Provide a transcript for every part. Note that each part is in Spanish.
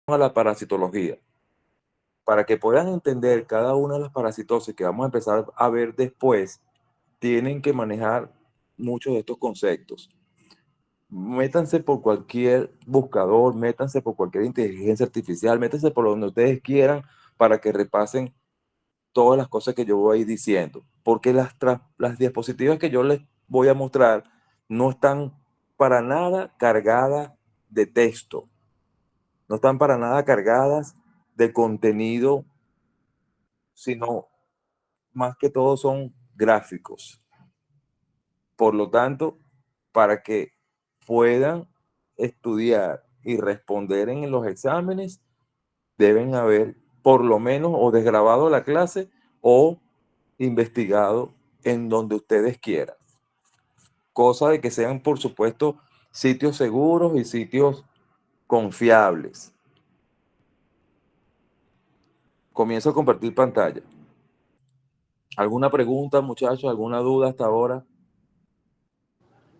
a la parasitología. Para que puedan entender cada una de las parasitosis que vamos a empezar a ver después, tienen que manejar muchos de estos conceptos. Métanse por cualquier buscador, métanse por cualquier inteligencia artificial, métanse por donde ustedes quieran para que repasen todas las cosas que yo voy diciendo. Porque las diapositivas que yo les voy a mostrar no están para nada cargadas de texto, no están para nada cargadas de contenido, sino más que todo son gráficos. Por lo tanto, para que puedan estudiar y responder en los exámenes, deben haber por lo menos o desgrabado la clase o investigado en donde ustedes quieran. Cosa de que sean, por supuesto, sitios seguros y sitios confiables. Comienzo a compartir pantalla. ¿Alguna pregunta, muchachos? ¿Alguna duda hasta ahora?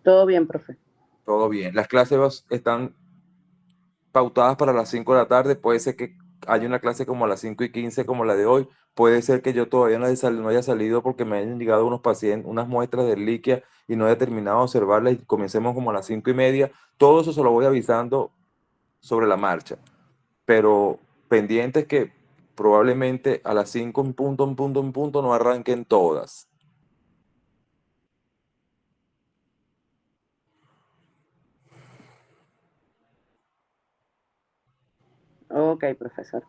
Todo bien, profe. Todo bien. Las clases están pautadas para las 5 de la tarde. Puede ser que haya una clase como a las 5:15 como la de hoy. Puede ser que yo todavía no haya salido porque me hayan llegado unos pacientes, unas muestras de reliquia y no haya terminado de observarlas y comencemos como a las 5:30. Todo eso se lo voy avisando sobre la marcha. Pero pendientes que probablemente a las 5 en punto no arranquen todas. Ok, profesor.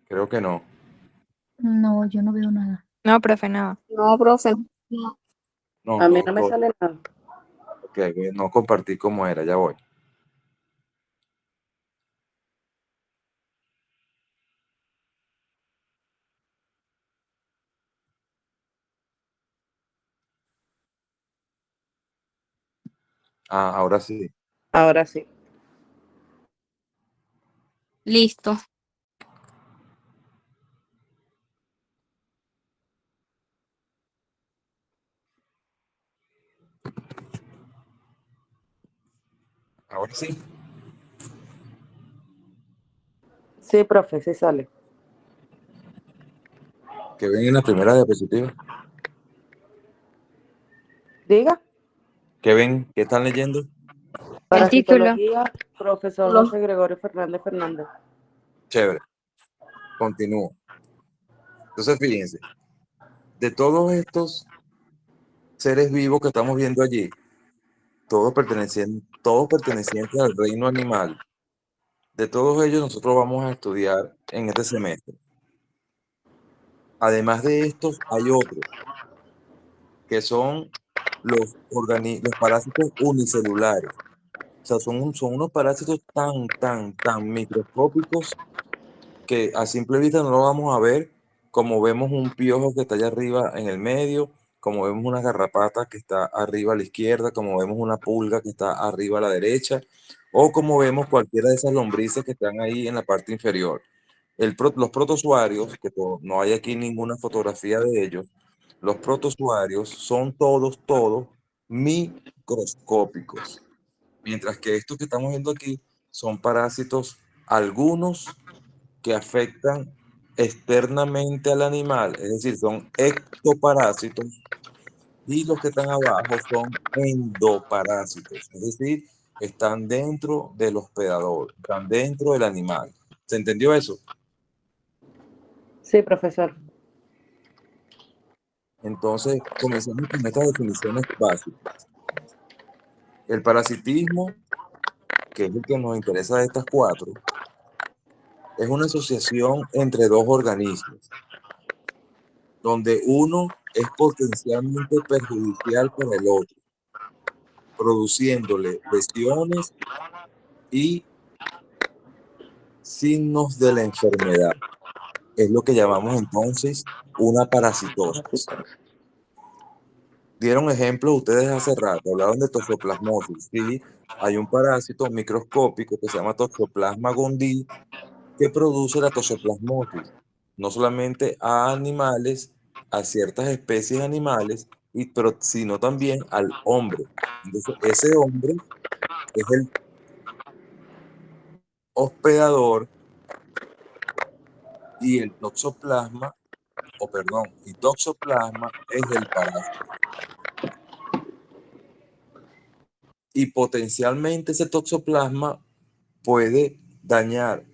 Creo que no. No, yo no veo nada. No, profe, nada. No, profe. No, A mí no, no me sale nada. ok, no compartí como era, ya voy. Ah, ahora sí. Ahora sí. Listo. Ahora sí. Sí, profe, sí sale. Que ven en la primera diapositiva. Diga. ¿Qué ven? ¿Qué están leyendo? El título. Parasitología, profesor José Gregorio Fernández Fernández. Chévere. Continúo. Entonces, fíjense, de todos estos seres vivos que estamos viendo allí, todos pertenecientes al reino animal, de todos ellos nosotros vamos a estudiar en este semestre. Además de estos, hay otros, que son los parásitos unicelulares. O sea, son unos parásitos tan microscópicos que a simple vista no lo vamos a ver, como vemos un piojo que está allá arriba en el medio, como vemos una garrapata que está arriba a la izquierda, como vemos una pulga que está arriba a la derecha, o como vemos cualquiera de esas lombrices que están ahí en la parte inferior. Los protozoarios, que no hay aquí ninguna fotografía de ellos, los protozoarios son todos microscópicos, mientras que estos que estamos viendo aquí son parásitos, algunos que afectan externamente al animal, es decir, son ectoparásitos, y los que están abajo son endoparásitos, es decir, están dentro del hospedador, están dentro del animal. ¿Se entendió eso? Sí, profesor. Entonces, comencemos con estas definiciones básicas. El parasitismo, que es el que nos interesa de estas cuatro, es una asociación entre dos organismos, donde uno es potencialmente perjudicial para el otro, produciéndole lesiones y signos de la enfermedad. Es lo que llamamos entonces una parasitosis. dieron ejemplos ustedes hace rato, hablaron de toxoplasmosis. Sí, hay un parásito microscópico que se llama Toxoplasma gondii que produce la toxoplasmosis, no solamente a animales, a ciertas especies animales, pero sino también al hombre. Entonces, ese hombre es el hospedador y el toxoplasma, o perdón, y toxoplasma es el parásito. Y potencialmente ese toxoplasma puede dañar,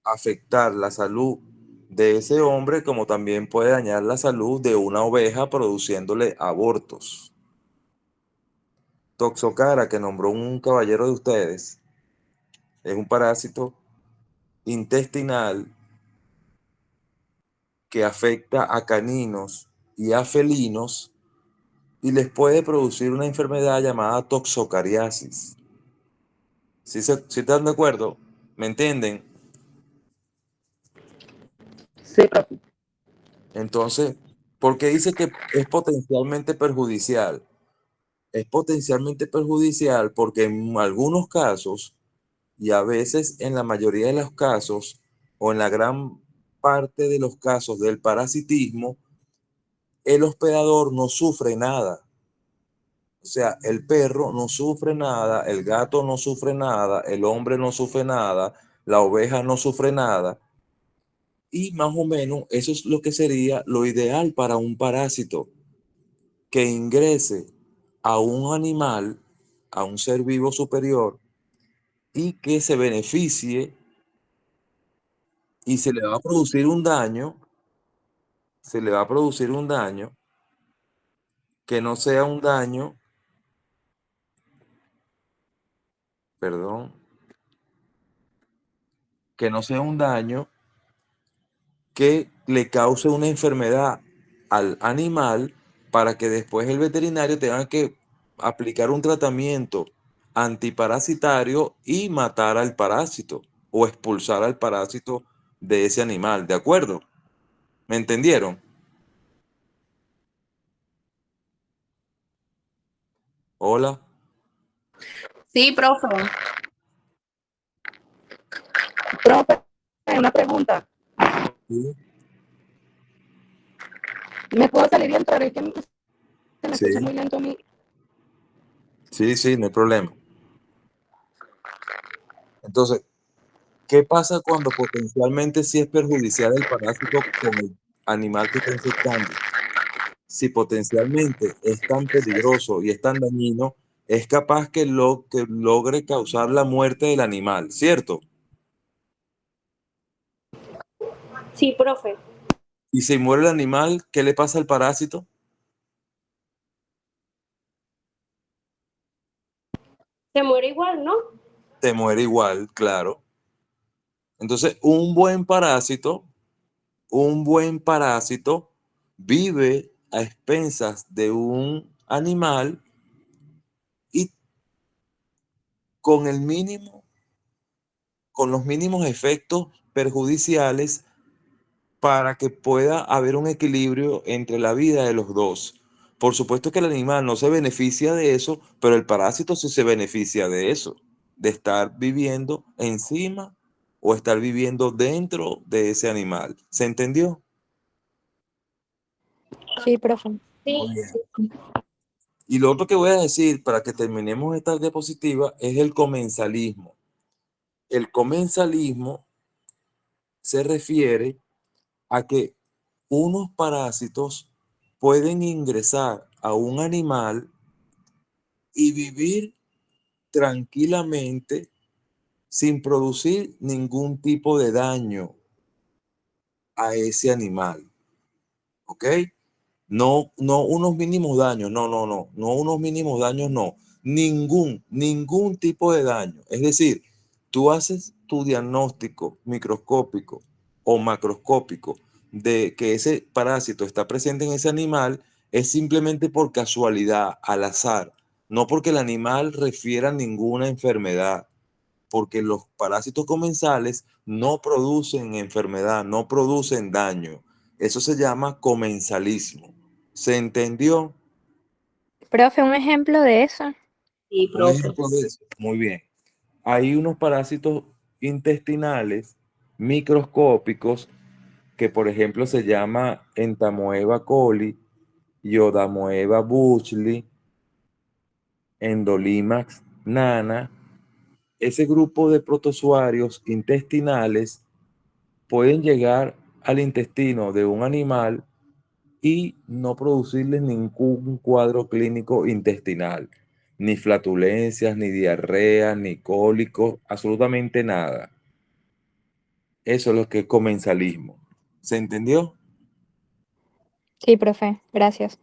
afectar la salud de ese hombre, como también puede dañar la salud de una oveja produciéndole abortos. Toxocara, que nombró un caballero de ustedes, es un parásito intestinal que afecta a caninos y a felinos y les puede producir una enfermedad llamada toxocariasis. ¿Sí están de acuerdo? ¿Me entienden? Sí, profe. Entonces, ¿por qué dice que es potencialmente perjudicial? Es potencialmente perjudicial porque en algunos casos, y a veces en la mayoría de los casos, o en la gran parte de los casos del parasitismo, el hospedador no sufre nada. O sea, el perro no sufre nada, el gato no sufre nada, el hombre no sufre nada, la oveja no sufre nada. Y más o menos eso es lo que sería lo ideal para un parásito, que ingrese a un animal, a un ser vivo superior, y que se beneficie y se le va a producir un daño, se le va a producir un daño que no sea un daño, perdón, que no sea un daño que le cause una enfermedad al animal para que después el veterinario tenga que aplicar un tratamiento antiparasitario y matar al parásito o expulsar al parásito de ese animal, ¿de acuerdo? ¿Me entendieron? Hola. Sí, profe. Profe, una pregunta. Sí, ¿Me puedo salir y entrar? Es que se me escucha sí, muy lento a mí. sí, no hay problema. Entonces, ¿qué pasa cuando potencialmente sí es perjudicial el parásito con el animal que está infectando? Si potencialmente es tan peligroso y es tan dañino, es capaz que logre causar la muerte del animal, ¿cierto? Sí, profe. Y si muere el animal, ¿qué le pasa al parásito? Se muere igual, ¿no? Se muere igual, claro. Entonces, un buen parásito vive a expensas de un animal y con el mínimo, con los mínimos efectos perjudiciales para que pueda haber un equilibrio entre la vida de los dos. Por supuesto que el animal no se beneficia de eso, pero el parásito sí se beneficia de eso, de estar viviendo encima o estar viviendo dentro de ese animal. ¿Se entendió? Sí, profe. Sí. Muy bien. Y lo otro que voy a decir para que terminemos esta diapositiva es el comensalismo. El comensalismo se refiere a que unos parásitos pueden ingresar a un animal y vivir tranquilamente sin producir ningún tipo de daño a ese animal, ¿ok? No unos mínimos daños, no unos mínimos daños, no, ningún tipo de daño. Es decir, tú haces tu diagnóstico microscópico o macroscópico de que ese parásito está presente en ese animal, es simplemente por casualidad, al azar, no porque el animal refiera a ninguna enfermedad, porque los parásitos comensales no producen enfermedad, no producen daño. Eso se llama comensalismo. ¿Se entendió? Profe, un ejemplo de eso. Sí, Un profe. ejemplo de eso. Muy bien. Hay unos parásitos intestinales microscópicos que, por ejemplo, se llama Entamoeba coli, Iodamoeba bushley, Endolimax nana. Ese grupo de protozoarios intestinales pueden llegar al intestino de un animal y no producirles ningún cuadro clínico intestinal, ni flatulencias, ni diarrea, ni cólicos, absolutamente nada. Eso es lo que es comensalismo. ¿Se entendió? Sí, profe, gracias.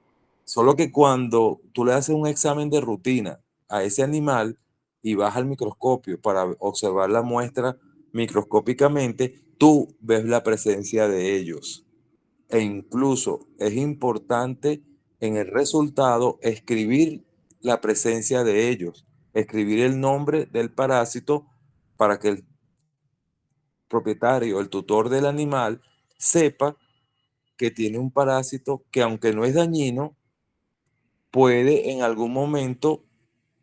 Solo que cuando tú le haces un examen de rutina a ese animal y vas al microscopio para observar la muestra microscópicamente, tú ves la presencia de ellos. E incluso es importante en el resultado escribir la presencia de ellos, escribir el nombre del parásito para que el propietario, el tutor del animal, sepa que tiene un parásito que, aunque no es dañino, puede en algún momento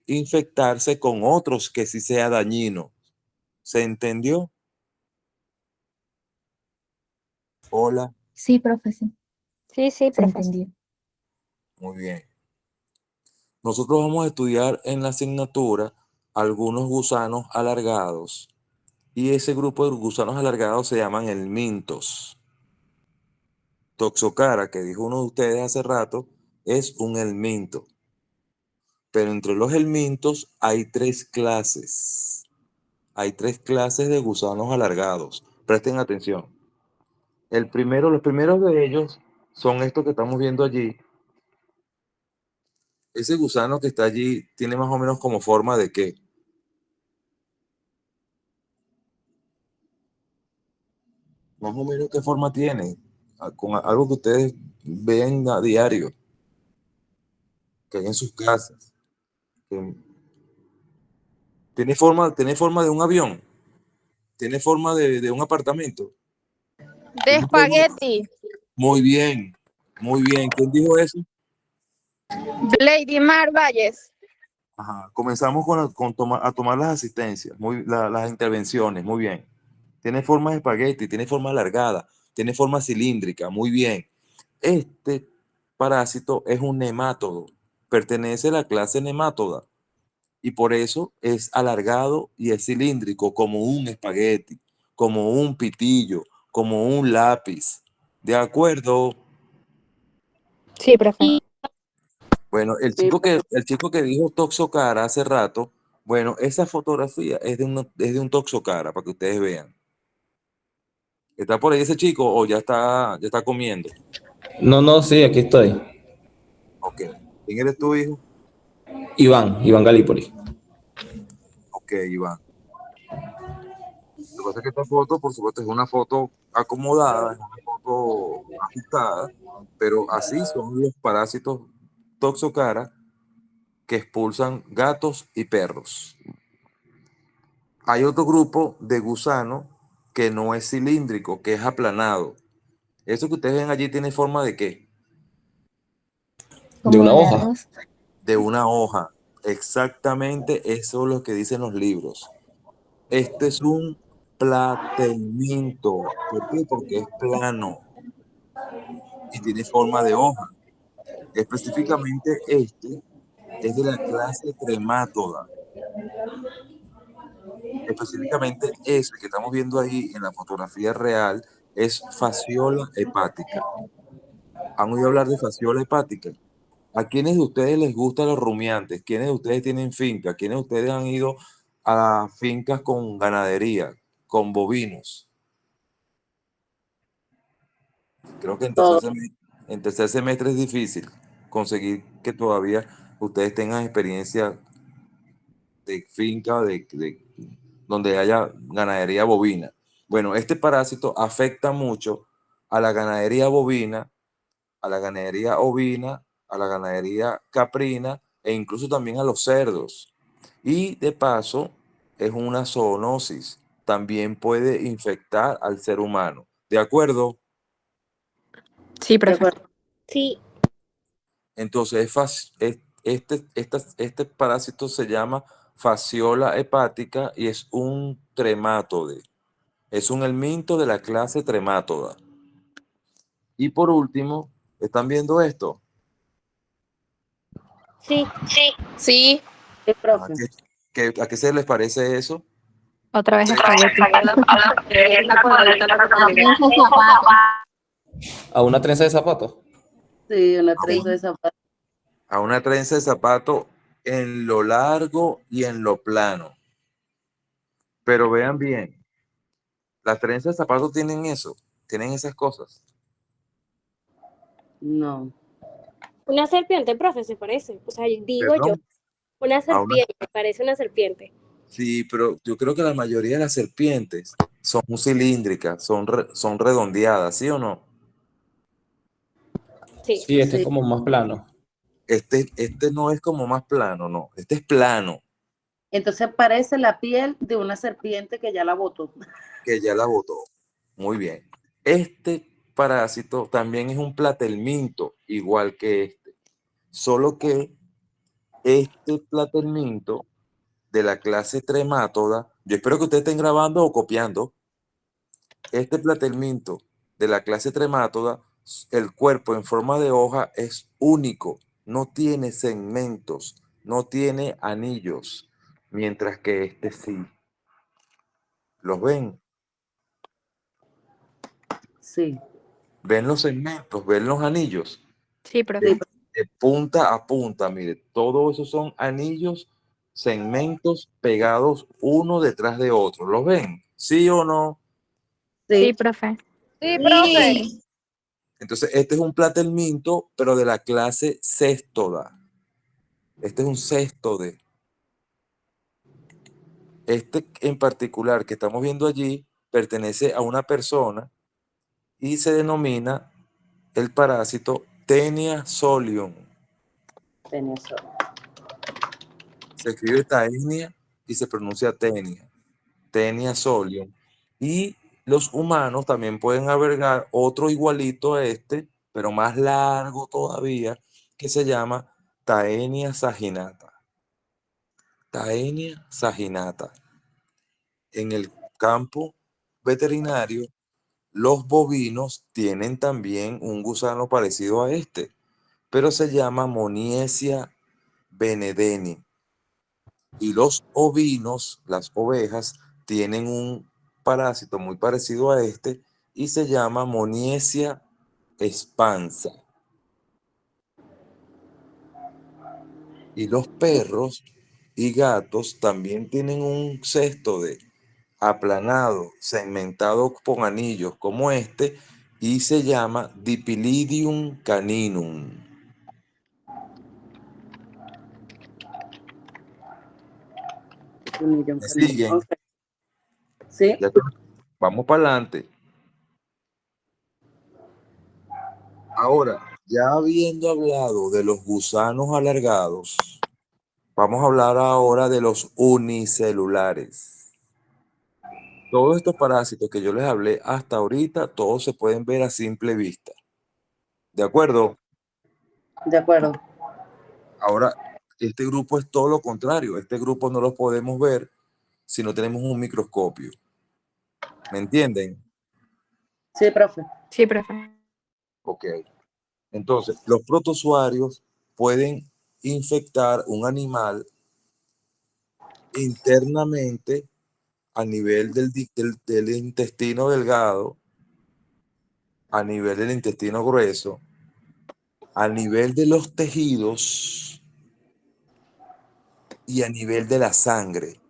infectarse con otros que sí sea dañino. ¿Se entendió? Hola, Sí, profe, sí. Sí, Se profe. entendió. muy bien. Nosotros vamos a estudiar en la asignatura algunos gusanos alargados y ese grupo de gusanos alargados se llaman helmintos. Toxocara, que dijo uno de ustedes hace rato, es un helminto. Pero entre los helmintos hay tres clases. Hay tres clases de gusanos alargados. Presten atención. Los primeros de ellos son estos que estamos viendo allí. Ese gusano que está allí tiene más o menos como forma de qué. Más o menos qué forma tiene. Con algo que ustedes ven a diario, que hay en sus casas. Que tiene forma de un avión. Tiene forma de un apartamento. De Tiene forma de- espagueti. Muy bien, muy bien. ¿Quién dijo eso? Lady Mar Valles. Ajá. Comenzamos a tomar las asistencias, las intervenciones, muy bien. Tiene forma de espagueti, tiene forma alargada, tiene forma cilíndrica, muy bien. Este parásito es un nemátodo, pertenece a la clase nemátoda y por eso es alargado y es cilíndrico como un espagueti, como un pitillo, como un lápiz. ¿De acuerdo? Sí, profe. Bueno, el chico que dijo Toxocara hace rato, bueno, esa fotografía es de un Toxocara, para que ustedes vean. ¿Está por ahí ese chico o ya está comiendo? No, no, sí, aquí estoy. Ok. ¿Quién eres tú, hijo? Iván Galípoli. Ok, Iván. Lo que pasa es que esta foto, por supuesto, es una foto acomodada, es una foto ajustada, pero así son los parásitos Toxocara que expulsan gatos y perros. Hay otro grupo de gusano que no es cilíndrico, que es aplanado. Eso que ustedes ven allí tiene forma de qué? De Como una de hoja. arroz. De una hoja. Exactamente eso es lo que dicen los libros. Este es un platelminto. ¿Por qué? Porque es plano y tiene forma de hoja. Específicamente este es de la clase tremátoda. Específicamente ese que estamos viendo ahí en la fotografía real es fasciola hepática. ¿Han oído hablar de fasciola hepática? ¿A quiénes de ustedes les gustan los rumiantes? ¿Quiénes de ustedes tienen finca? ¿Quiénes de ustedes han ido a fincas con ganadería, con bovinos? Creo que en tercer semestre es difícil conseguir que todavía ustedes tengan experiencia de finca donde haya ganadería bovina. Bueno, este parásito afecta mucho a la ganadería bovina, a la ganadería ovina, a la ganadería caprina e incluso también a los cerdos. Y de paso, es una zoonosis. También puede infectar al ser humano. ¿De acuerdo? Sí, De profe. acuerdo. Sí, Entonces, Este parásito se llama fasciola hepática y es un trematode. Es un helminto de la clase tremátoda. Y por último, ¿están viendo esto? Sí. Sí. Sí, ¿A profe. a qué se les parece eso? Otra vez espagueti. Es la cuadrita la familia. Trenza de zapato. ¿A una trenza de zapatos? Sí, una trenza de zapato. A una trenza de zapato en lo largo y en lo plano. Pero vean bien, las trenzas de zapato tienen eso, tienen esas cosas. No. Una serpiente, profe, se parece. O sea, digo yo, Perdón. una A una- serpiente, parece una serpiente. Sí, pero yo creo que la mayoría de las serpientes son cilíndricas, son redondeadas, ¿sí o no? Sí. Sí, este es Sí. como más plano. Este no es como más plano, no. Este es plano, Entonces parece la piel de una serpiente que ya la botó. que ya la botó. Muy bien. Este parásito también es un platelminto, igual que este. Solo que este platelminto de la clase tremátoda, yo espero que ustedes estén grabando o copiando. Este platelminto de la clase tremátoda, el cuerpo en forma de hoja es único, no tiene segmentos, no tiene anillos, mientras que este sí. ¿Los ven? Sí. ¿Ven los segmentos? ¿Ven los anillos? Sí, Sí, profe. De punta a punta, mire, todos esos son anillos, segmentos pegados uno detrás de otro. ¿Los ven? ¿Sí o no? Sí, sí. profe. Sí, profe. Entonces, este es un platelminto, pero de la clase Cestoda. Este es un céstode. Este en particular que estamos viendo allí pertenece a una persona y se denomina el parásito Taenia solium. Tenía eso. Se escribe Taenia y se pronuncia Taenia. Taenia solium. Y los humanos también pueden albergar otro igualito a este, pero más largo todavía, que se llama Taenia saginata. Taenia saginata. En el campo veterinario, los bovinos tienen también un gusano parecido a este, pero se llama Moniesia benedeni. Y los ovinos, las ovejas, tienen un parásito muy parecido a este y se llama Moniesia expansa. Y los perros y gatos también tienen un cesto de aplanado, segmentado con anillos como este, y se llama Dipilidium caninum. Un millón ¿Me canino. siguen? Ok. Sí. Ya vamos para adelante. Ahora, ya habiendo hablado de los gusanos alargados, vamos a hablar ahora de los unicelulares. Todos estos parásitos que yo les hablé hasta ahorita, todos se pueden ver a simple vista. ¿De acuerdo? De acuerdo. Ahora, este grupo es todo lo contrario. Este grupo no lo podemos ver si no tenemos un microscopio. ¿Me entienden? Sí, profe. Sí, profe. Ok. Entonces, los protozoarios pueden infectar un animal internamente a nivel del intestino delgado, a nivel del intestino grueso, a nivel de los tejidos y a nivel de la sangre.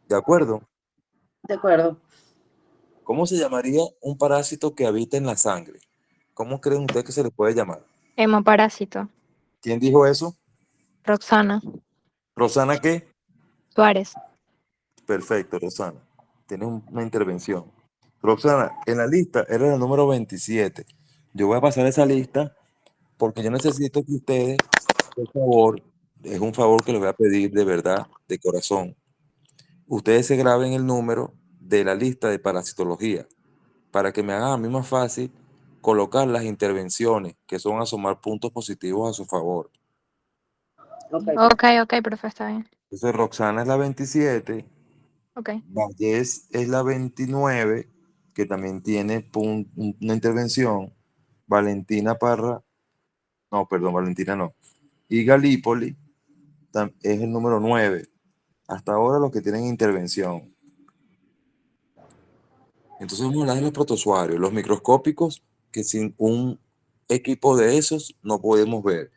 ¿De acuerdo? De acuerdo. ¿Cómo se llamaría un parásito que habita en la sangre? ¿Cómo creen ustedes que se le puede llamar? Hemoparásito. ¿Quién dijo eso? Roxana ¿Rosana qué? Suárez. Perfecto, Rosana. Tienes una intervención. Roxana, en la lista era la número 27. Yo voy a pasar esa lista porque yo necesito que ustedes, por favor, es un favor que les voy a pedir de verdad, de corazón. Ustedes se graben el número de la lista de parasitología para que me hagan a mí más fácil colocar las intervenciones, que son a sumar puntos positivos a su favor. Ok. Ok, profe, está bien. Entonces Roxana es la 27, Ok. Vallés es la 29, que también tiene una intervención. Valentina Parra, no, perdón, Valentina no. Y Galípoli es el número 9. Hasta ahora los que tienen intervención. Entonces vamos a hablar de los protozoarios, los microscópicos, que sin un equipo de esos no podemos ver.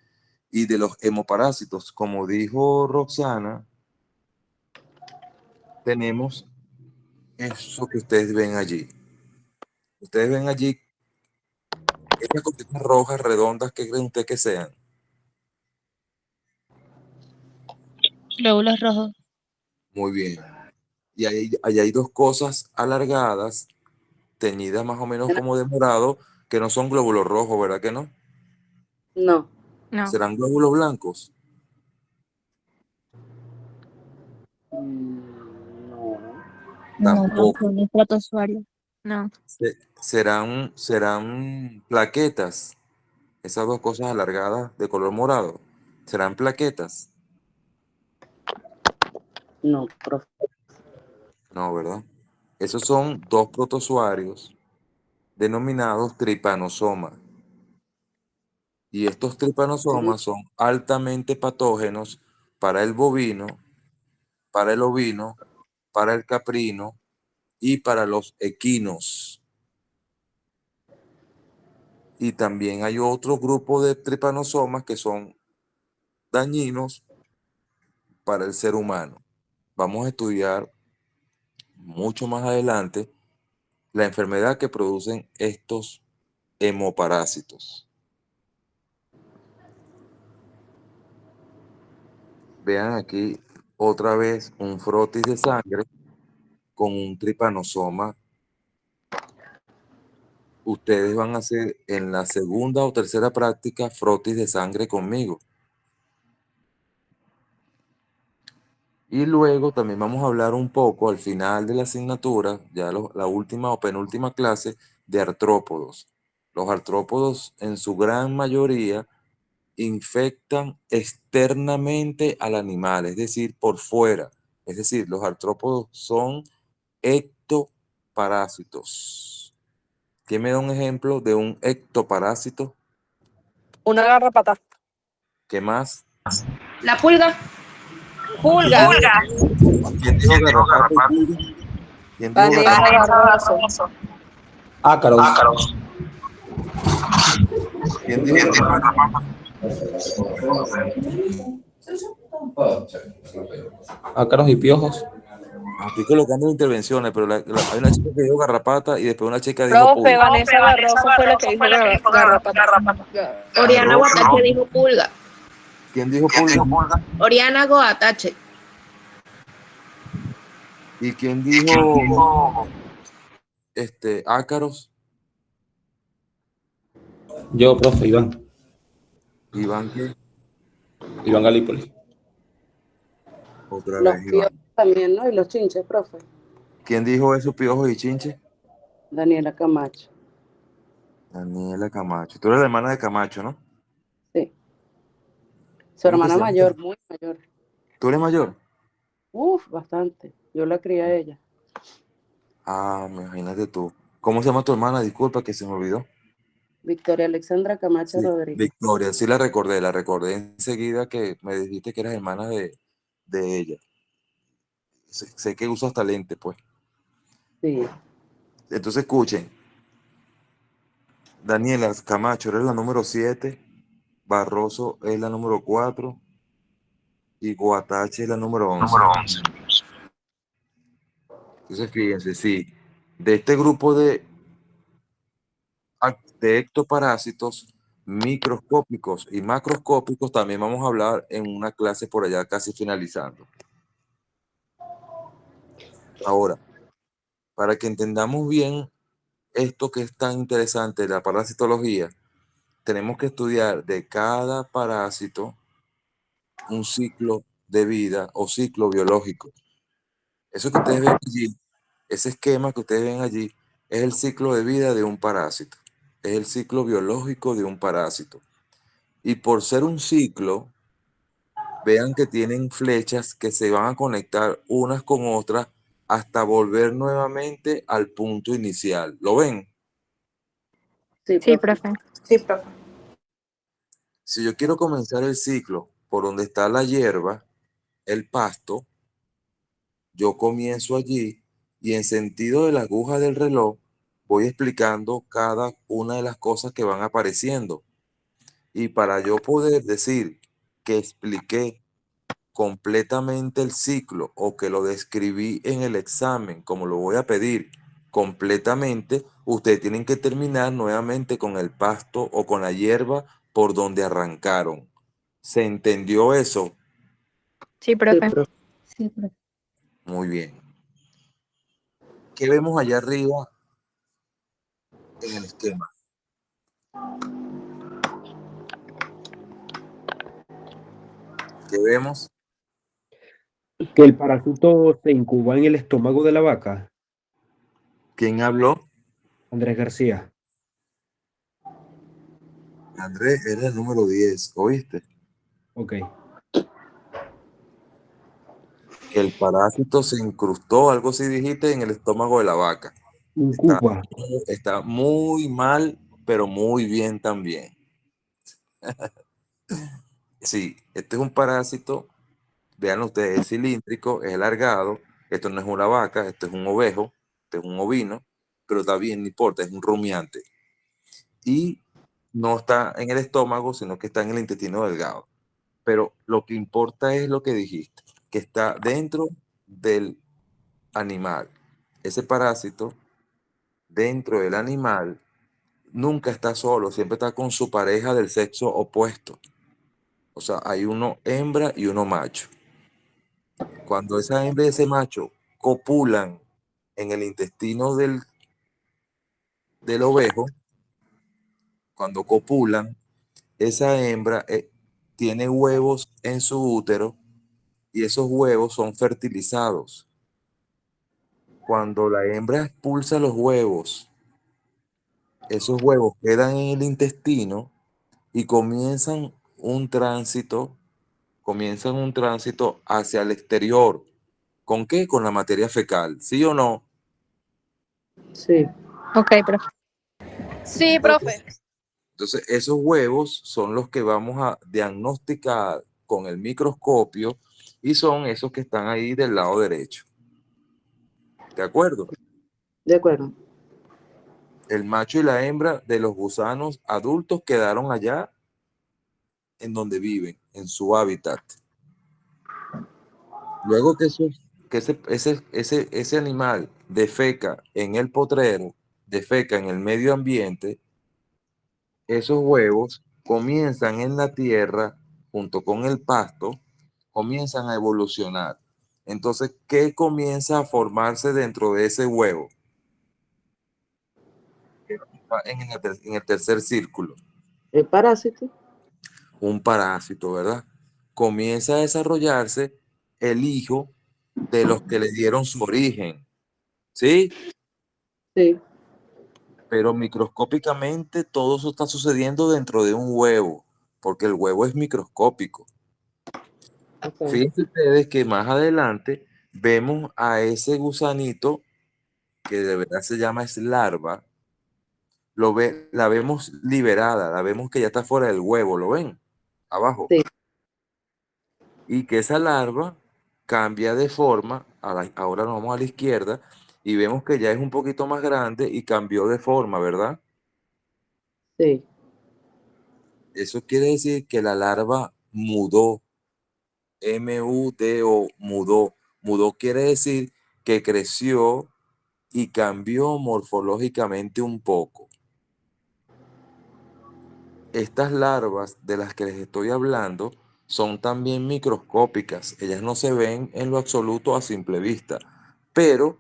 Y de los hemoparásitos, como dijo Roxana, tenemos eso que ustedes ven allí. Ustedes ven allí estas cositas rojas, redondas, ¿qué creen ustedes que sean? Glóbulos rojos. Muy bien. Y ahí hay dos cosas alargadas, teñidas más o menos como de morado, que no son glóbulos rojos, ¿verdad que no? No. No. ¿Serán glóbulos blancos? No. No, Tampoco. profe, no es protozoario. No. Serán plaquetas. Esas dos cosas alargadas de color morado. ¿Serán plaquetas? No, profe. No, ¿verdad? Esos son dos protozoarios denominados tripanosomas. Y estos tripanosomas son altamente patógenos para el bovino, para el ovino, para el caprino y para los equinos. Y también hay otro grupo de tripanosomas que son dañinos para el ser humano. Vamos a estudiar mucho más adelante la enfermedad que producen estos hemoparásitos. Vean aquí otra vez un frotis de sangre con un tripanosoma. Ustedes van a hacer en la segunda o tercera práctica frotis de sangre conmigo. Y luego también vamos a hablar un poco al final de la asignatura, ya la última o penúltima clase, de artrópodos. Los artrópodos en su gran mayoría infectan externamente al animal, es decir, por fuera. Es decir, los artrópodos son ectoparásitos. ¿Quién me da un ejemplo de un ectoparásito? Una garrapata. ¿Qué más? La pulga. Pulga. ¿Quién dijo garrapata y pulga? ¿Quién dijo Vanessa garrapata? Barroso. Ácaros. ¿Quién dijo garrapata? Ácaros y piojos. Estoy colocando intervenciones, pero hay una chica que dijo garrapata y después una chica dijo Profe, pulga. Vanessa Barroso fue la que dijo garrapata. Oriana Arroz. Guatache dijo pulga. ¿Quién dijo pulga? Oriana Guatache. ¿Y quién dijo ácaros? Yo, profe, Iván. Iván, ¿qué? Iván Galípoli. Otra Los vez piojos Iván. también, ¿no? Y los chinches, profe. ¿Quién dijo eso, piojos y chinche? Daniela Camacho. Daniela Camacho. Tú eres la hermana de Camacho, ¿no? Sí. Su ¿Cómo que hermana se llama? mayor, muy mayor. ¿Tú eres mayor? Uf, bastante. Yo la crié a ella. Ah, imagínate tú. ¿Cómo se llama tu hermana? Disculpa que se me olvidó. Victoria Alexandra Camacho Sí, Rodríguez. Victoria, sí la recordé enseguida que me dijiste que eras hermana de ella. Sé que usas hasta lente, pues. Sí. Entonces escuchen, Daniela Camacho eres la número 7, Barroso es la número 4 y Guatache es la número 11. Entonces fíjense, sí, de este grupo de ectoparásitos microscópicos y macroscópicos también vamos a hablar en una clase por allá casi finalizando. Ahora, para que entendamos bien esto que es tan interesante, la parasitología, tenemos que estudiar de cada parásito un ciclo de vida o ciclo biológico. Eso que ustedes ven allí, ese esquema que ustedes ven allí, es el ciclo de vida de un parásito. es el ciclo biológico de un parásito. Y por ser un ciclo, vean que tienen flechas que se van a conectar unas con otras hasta volver nuevamente al punto inicial. ¿Lo ven? Sí, profe. Sí, profe. Si yo quiero comenzar el ciclo por donde está la hierba, el pasto, yo comienzo allí y en sentido de la aguja del reloj voy explicando cada una de las cosas que van apareciendo. Y para yo poder decir que expliqué completamente el ciclo o que lo describí en el examen, como lo voy a pedir completamente, ustedes tienen que terminar nuevamente con el pasto o con la hierba por donde arrancaron. ¿Se entendió eso? Sí, profe. Sí, profe. Muy bien. ¿Qué vemos allá arriba en el esquema? ¿Qué vemos? Que el parásito se incuba en el estómago de la vaca. ¿Quién habló? Andrés García. Andrés, era el número 10, ¿oíste? Ok. Que el parásito se incrustó, algo así dijiste, en el estómago de la vaca. Está, Incuba. está muy mal, pero muy bien también. Sí, este es un parásito, vean ustedes, es cilíndrico, es alargado, esto no es una vaca, esto es un ovejo, esto es un ovino, pero está bien, no importa, es un rumiante. Y no está en el estómago, sino que está en el intestino delgado. Pero lo que importa es lo que dijiste, que está dentro del animal. Ese parásito, dentro del animal, nunca está solo, siempre está con su pareja del sexo opuesto. O sea, hay uno hembra y uno macho. Cuando esa hembra y ese macho copulan en el intestino del ovejo, cuando copulan, esa hembra tiene huevos en su útero y esos huevos son fertilizados. Cuando la hembra expulsa los huevos, esos huevos quedan en el intestino y comienzan un tránsito hacia el exterior. ¿Con qué? Con la materia fecal, ¿sí o no? Sí. Ok, profe. Sí, profe. Entonces, esos huevos son los que vamos a diagnosticar con el microscopio y son esos que están ahí del lado derecho. ¿De acuerdo? De acuerdo. El macho y la hembra de los gusanos adultos quedaron allá en donde viven, en su hábitat. Luego que ese animal defeca en el potrero, defeca en el medio ambiente, esos huevos comienzan en la tierra, junto con el pasto, comienzan a evolucionar. Entonces, ¿qué comienza a formarse dentro de ese huevo? En el tercer círculo, El parásito. un parásito, ¿verdad? Comienza a desarrollarse el hijo de los que le dieron su origen, ¿sí? Sí. Pero microscópicamente todo eso está sucediendo dentro de un huevo, porque el huevo es microscópico. Okay. Fíjense ustedes que más adelante vemos a ese gusanito, que de verdad se llama es larva, la vemos liberada, la vemos que ya está fuera del huevo, ¿lo ven? Abajo. Sí. Y que esa larva cambia de forma, ahora nos vamos a la izquierda, y vemos que ya es un poquito más grande y cambió de forma, ¿verdad? Sí. Eso quiere decir que la larva mudó, M-U-D-O, mudó. Mudó quiere decir que creció y cambió morfológicamente un poco. Estas larvas de las que les estoy hablando son también microscópicas. Ellas no se ven en lo absoluto a simple vista, pero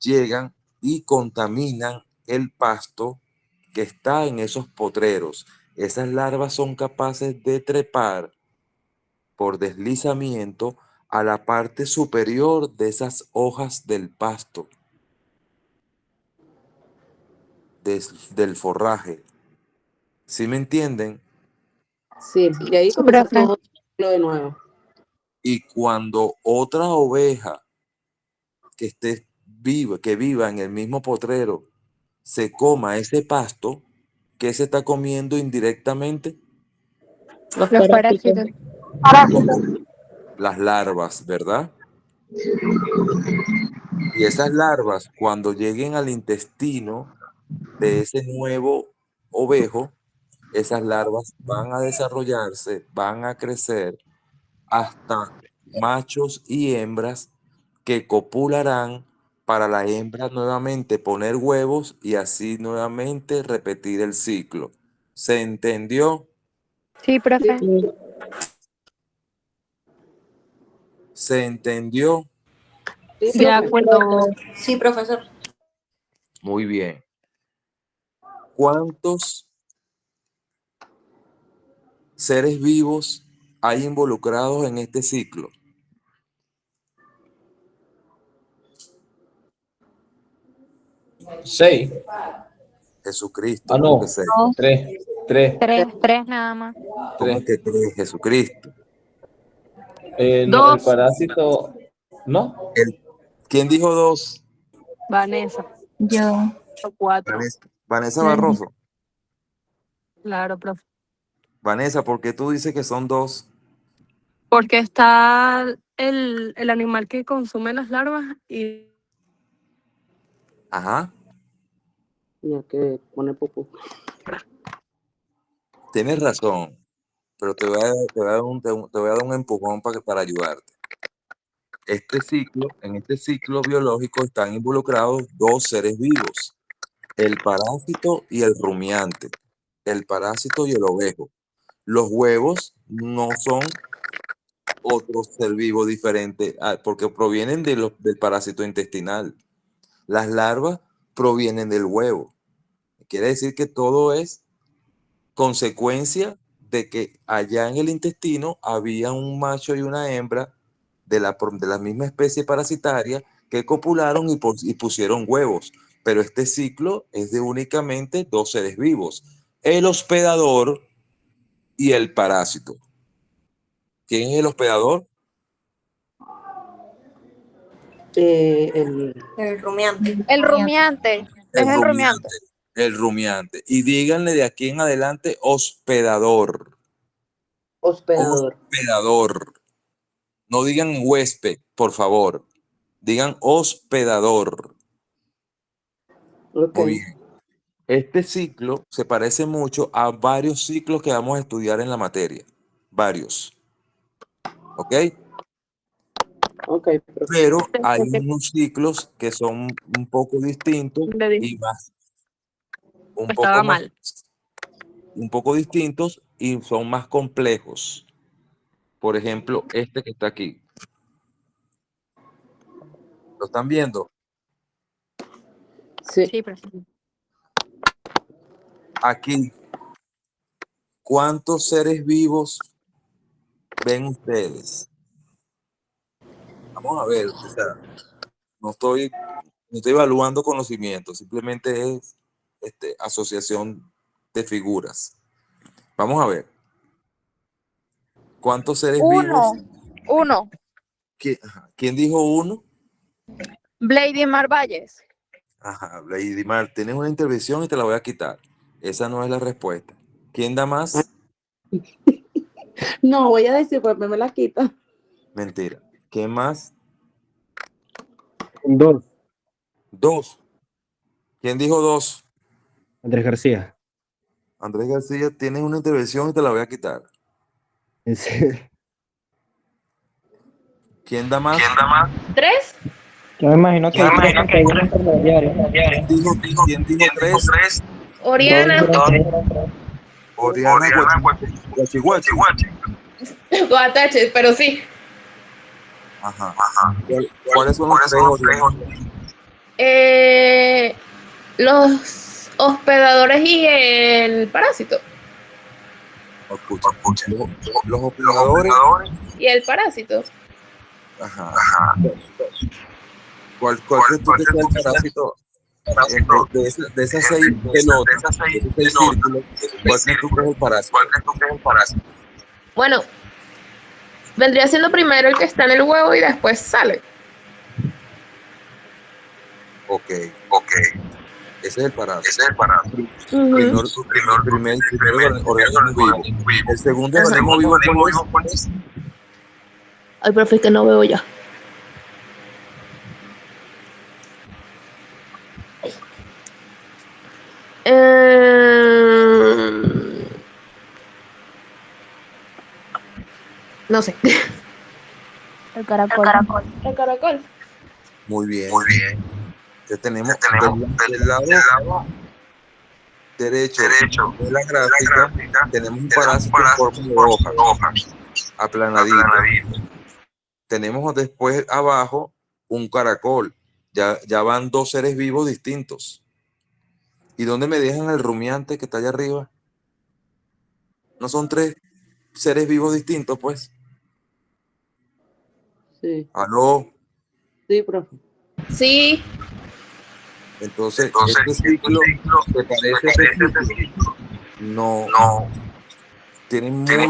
llegan y contaminan el pasto que está en esos potreros. Esas larvas son capaces de trepar por deslizamiento a la parte superior de esas hojas del pasto. del forraje. ¿Sí me entienden? Sí, y ahí Sí, comienza profe. todo lo de nuevo. Y cuando otra oveja que esté viva, que viva en el mismo potrero, se coma ese pasto, ¿qué se está comiendo indirectamente? Los Los parásitos. parásitos. Las larvas, ¿verdad? Y esas larvas, cuando lleguen al intestino de ese nuevo ovejo, esas larvas van a desarrollarse, van a crecer hasta machos y hembras que copularán para la hembra nuevamente poner huevos y así nuevamente repetir el ciclo. ¿Se entendió? Sí, profe. ¿Se entendió? Sí, De profe. acuerdo. Sí, profesor. Muy bien. ¿Cuántos seres vivos hay involucrados en este ciclo? Seis. Jesucristo, Ah, ¿cómo que no. 6? Dos, Tres. tres nada más. ¿Cómo que 3? Jesucristo. No, el Dos. parásito. ¿No? ¿Quién dijo 2? Vanessa. Yo. Cuatro. Vanessa Yo. Barroso. Claro, profe. Vanessa, ¿por qué tú dices que son 2? Porque está el animal que consume las larvas y Ajá. Ya que pone popó. Tienes razón, pero te voy a dar un empujón para ayudarte. En este ciclo biológico están involucrados 2 seres vivos, el parásito y el rumiante, el parásito y el ovejo. Los huevos no son otro ser vivo diferente, porque provienen del parásito intestinal. Las larvas provienen del huevo. Quiere decir que todo es consecuencia de que allá en el intestino había un macho y una hembra de la misma especie parasitaria que copularon y pusieron huevos. Pero este ciclo es de únicamente 2 seres vivos, el hospedador y el parásito. ¿Quién es el hospedador? El El rumiante. el rumiante. Es el rumiante. El rumiante. Y díganle de aquí en adelante hospedador. hospedador. Hospedador. No digan huésped, por favor. Digan hospedador. Ok. Muy bien. Este ciclo se parece mucho a varios ciclos que vamos a estudiar en la materia. Varios. ¿Ok? Ok, profe. Pero hay unos ciclos que son un poco distintos Le dije, y más, estaba mal. un poco distintos y son más complejos. Por ejemplo, este que está aquí. ¿Lo están viendo? Sí. Sí, profe. Aquí. ¿Cuántos seres vivos ven ustedes? Vamos a ver, o sea, no estoy evaluando conocimiento, simplemente es asociación de figuras. Vamos a ver. ¿Cuántos seres vivos? Uno. ¿Quién dijo 1? Vladimir Valles. Ajá, Lady Mar, tienes una intervención y te la voy a quitar. Esa no es la respuesta. ¿Quién da más? No, voy a decir, pues me la quita. Mentira. ¿Quién más? 2. 2. ¿Quién dijo 2? Andrés García. Andrés García, tienes una intervención y te la voy a quitar. En serio. ¿Quién da más? ¿Tres? Yo me imagino que hay tres porque hay un intermediario. ¿Quién dijo 3? Oriana. Oriana Guachihuachi. Guatache, pero sí. Ajá. ¿Cuáles son los 3 Oriana? Los hospedadores y el parásito. Escucha, los hospedadores. Y el parásito. Ajá. ¿Cuál crees tú que sea el parásito? de esas 6 pelotas, de esos 6 círculos, ¿cuál crees tú que es el parásito? Bueno, vendría siendo primero el que está en el huevo y después sale. Ok. Ese es el parásito. Primero organismo vivo. El segundo organismo vivo, ¿cuál es? Ay, profe, es que no veo ya. No sé. El caracol. El caracol. Muy bien. Entonces tenemos del lado derecho de la gráfica, tenemos un parásito en forma de hoja, aplanadito. Tenemos después abajo un caracol. Ya van 2 seres vivos distintos. ¿Y dónde me dejan el rumiante que está allá arriba? ¿No son 3 seres vivos distintos, pues? Sí, ¿Aló? sí, profe. Sí. Entonces, este ciclo, ¿te parece este ciclo? No. Tienen muy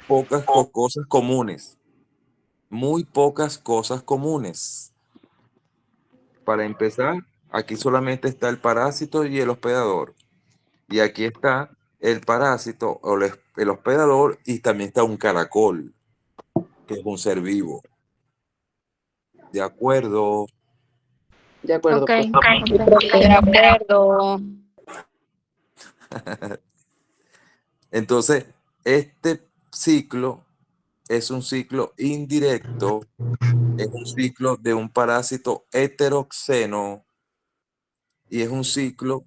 pocas cosas comunes. Muy pocas cosas comunes. Para empezar, aquí solamente está el parásito y el hospedador. Y aquí está el parásito o el hospedador y también está un caracol, que es un ser vivo. ¿De acuerdo? De acuerdo, Ok, profe. De acuerdo. Entonces, este ciclo es un ciclo indirecto, es un ciclo de un parásito heteroxeno y es un ciclo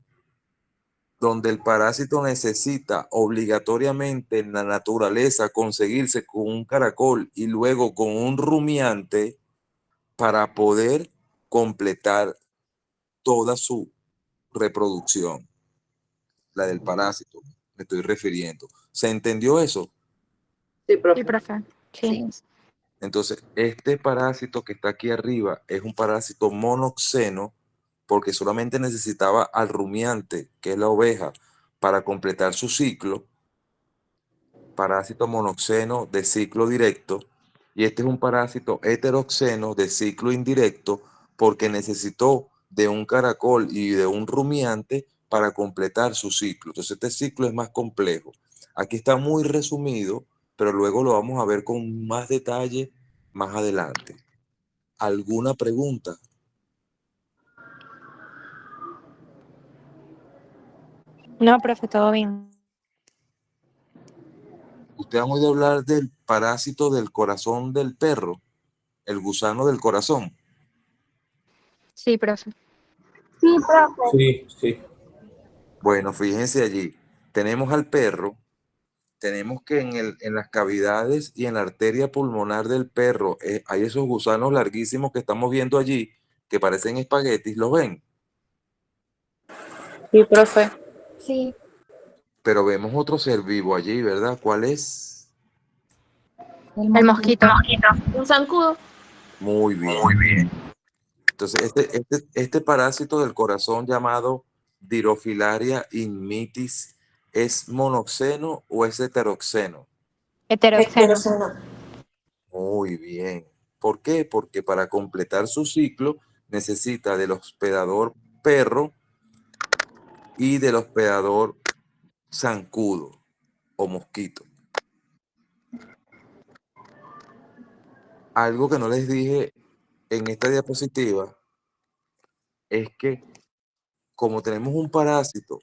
donde el parásito necesita obligatoriamente en la naturaleza conseguirse con un caracol y luego con un rumiante para poder completar toda su reproducción, la del parásito, me estoy refiriendo. ¿Se entendió eso? Sí, sí, profe. profe. Sí. Entonces, este parásito que está aquí arriba es un parásito monoxeno porque solamente necesitaba al rumiante, que es la oveja, para completar su ciclo. Parásito monoxeno de ciclo directo. Y este es un parásito heteroxeno de ciclo indirecto porque necesitó de un caracol y de un rumiante para completar su ciclo. Entonces, este ciclo es más complejo. Aquí está muy resumido, pero luego lo vamos a ver con más detalle más adelante. ¿Alguna pregunta? No, profe, todo bien. ¿Ustedes han oído hablar del parásito del corazón del perro? El gusano del corazón. Sí, profe. Sí. Bueno, fíjense allí. Tenemos al perro. Tenemos que en las cavidades y en la arteria pulmonar del perro hay esos gusanos larguísimos que estamos viendo allí, que parecen espaguetis, ¿los ven? Sí, profe. Sí. Pero vemos otro ser vivo allí, ¿verdad? ¿Cuál es? El mosquito. Un zancudo. Muy bien. Entonces, este parásito del corazón llamado Dirofilaria inmitis, ¿es monoxeno o es heteroxeno? Heteroxeno. Muy bien. ¿Por qué? Porque para completar su ciclo necesita del hospedador perro y del hospedador zancudo o mosquito. Algo que no les dije en esta diapositiva es que como tenemos un parásito,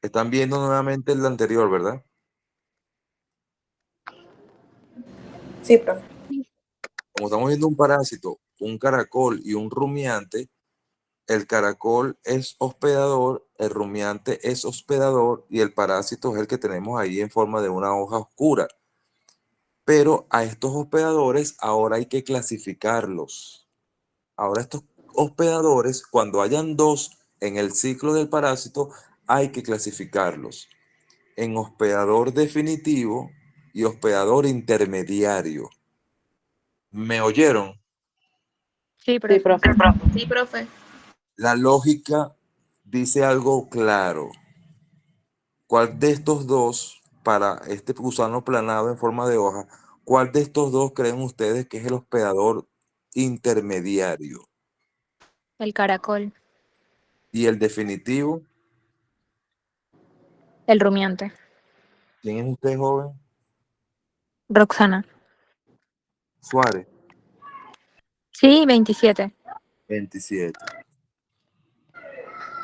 están viendo nuevamente el anterior, ¿verdad? Sí, profe. Como estamos viendo un parásito, un caracol y un rumiante, el caracol es hospedador, el rumiante es hospedador y el parásito es el que tenemos ahí en forma de una hoja oscura. Pero a estos hospedadores ahora hay que clasificarlos. Ahora estos hospedadores, cuando hayan 2 en el ciclo del parásito, hay que clasificarlos en hospedador definitivo y hospedador intermediario. ¿Me oyeron? Sí, Sí, profe. profe. Sí, profe. La lógica dice algo claro. ¿Cuál de estos dos, para este gusano planado en forma de hoja, cuál de estos dos creen ustedes que es el hospedador intermediario? El caracol. Y el definitivo, El rumiante. ¿quién es usted, joven? Roxana. Suárez, Sí, 27. 27.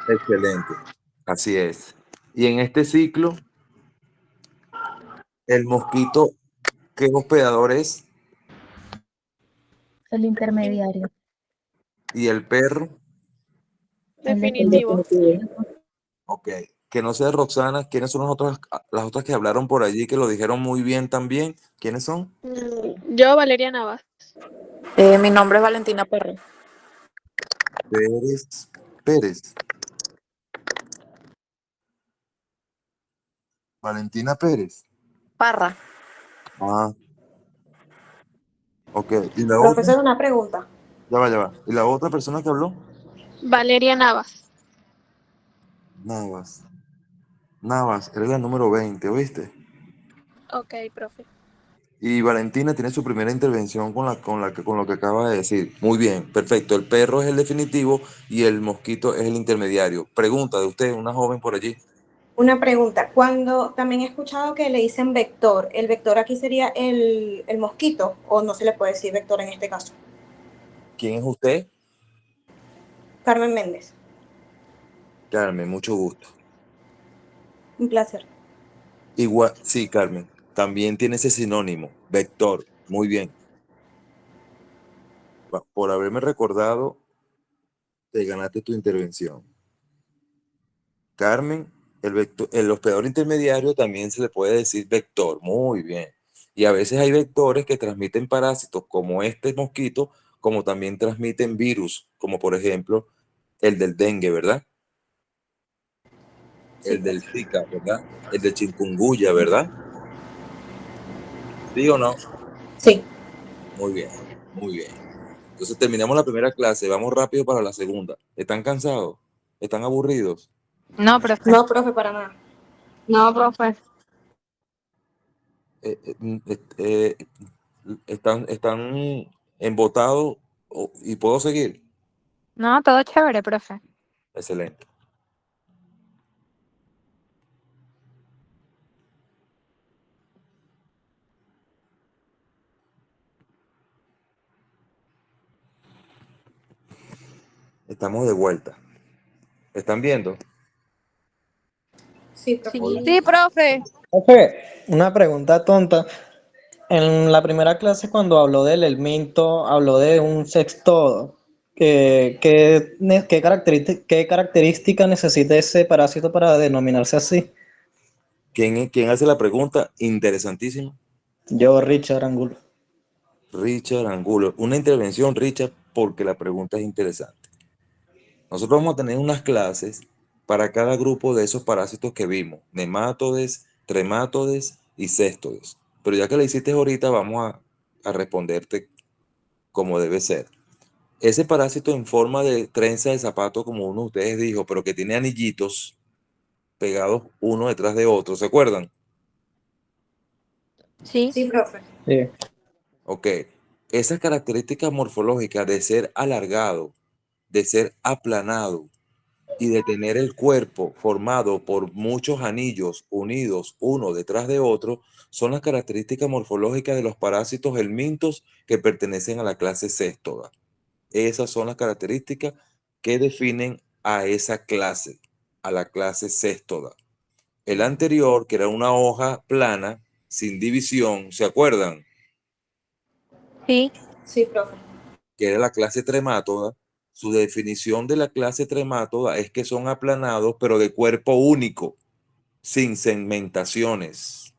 Excelente. Así es. Y en este ciclo, el mosquito, ¿qué hospedador es? El intermediario. Y el perro, El Definitivo. definitivo. ok. Que no sea Roxana, ¿quiénes son las otras que hablaron por allí que lo dijeron muy bien también? ¿Quiénes son? Yo, Valeria Navas. Mi nombre es Valentina Pérez. Pérez. Valentina Pérez. Parra. Ah, ok. ¿Y la otra? Profesor, una pregunta. Ya va, ya va. ¿Y la otra persona que habló? Valeria Navas. Navas. Navas, eres la número 20, ¿oíste? Ok, profe. Y Valentina tiene su primera intervención con lo que acaba de decir. Muy bien, perfecto. El perro es el definitivo y el mosquito es el intermediario. Pregunta de usted, una joven por allí. Una pregunta. Cuando también he escuchado que le dicen vector, ¿el vector aquí sería el mosquito o no se le puede decir vector en este caso? ¿Quién es usted? Carmen Méndez. Carmen, mucho gusto. Un placer. Igual, sí, Carmen. También tiene ese sinónimo, vector. Muy bien. Por haberme recordado, te ganaste tu intervención. Carmen, el hospedador intermediario también se le puede decir vector. Muy bien. Y a veces hay vectores que transmiten parásitos como este mosquito, como también transmiten virus, como por ejemplo el del dengue, ¿verdad? Sí, El del profe. Zika, ¿verdad? El de chikungunya, ¿verdad? ¿Sí o no? Sí. Muy bien, muy bien. Entonces terminamos la primera clase, vamos rápido para la segunda. ¿Están cansados? ¿Están aburridos? No, profe. No, profe, para nada. No, profe. Eh, eh, mm, eh, eh, están embotados y puedo seguir. No, todo chévere, profe. Excelente. Estamos de vuelta. ¿Están viendo? Sí, profe. Sí, profe. Profe, una pregunta tonta. En la primera clase, cuando habló del helminto, habló de un sextodo. ¿Qué característica necesita ese parásito para denominarse así? ¿Quién hace la pregunta? Interesantísima. Yo, Richard Angulo. Richard Angulo. Una intervención, Richard, porque la pregunta es interesante. Nosotros vamos a tener unas clases para cada grupo de esos parásitos que vimos, nemátodes, tremátodes y céstodes. Pero ya que la hiciste ahorita, vamos a responderte como debe ser. Ese parásito en forma de trenza de zapato, como uno de ustedes dijo, pero que tiene anillitos pegados uno detrás de otro, ¿se acuerdan? Sí. Sí, profe. Sí. Ok. Esa característica morfológica de ser alargado, de ser aplanado, y de tener el cuerpo formado por muchos anillos unidos uno detrás de otro, son las características morfológicas de los parásitos helmintos que pertenecen a la clase Cestoda. Esas son las características que definen a esa clase, a la clase Cestoda. El anterior, que era una hoja plana, sin división, ¿se acuerdan? Sí. Sí, profe. Que era la clase Tremátoda. Su definición de la clase Tremátoda es que son aplanados, pero de cuerpo único, sin segmentaciones.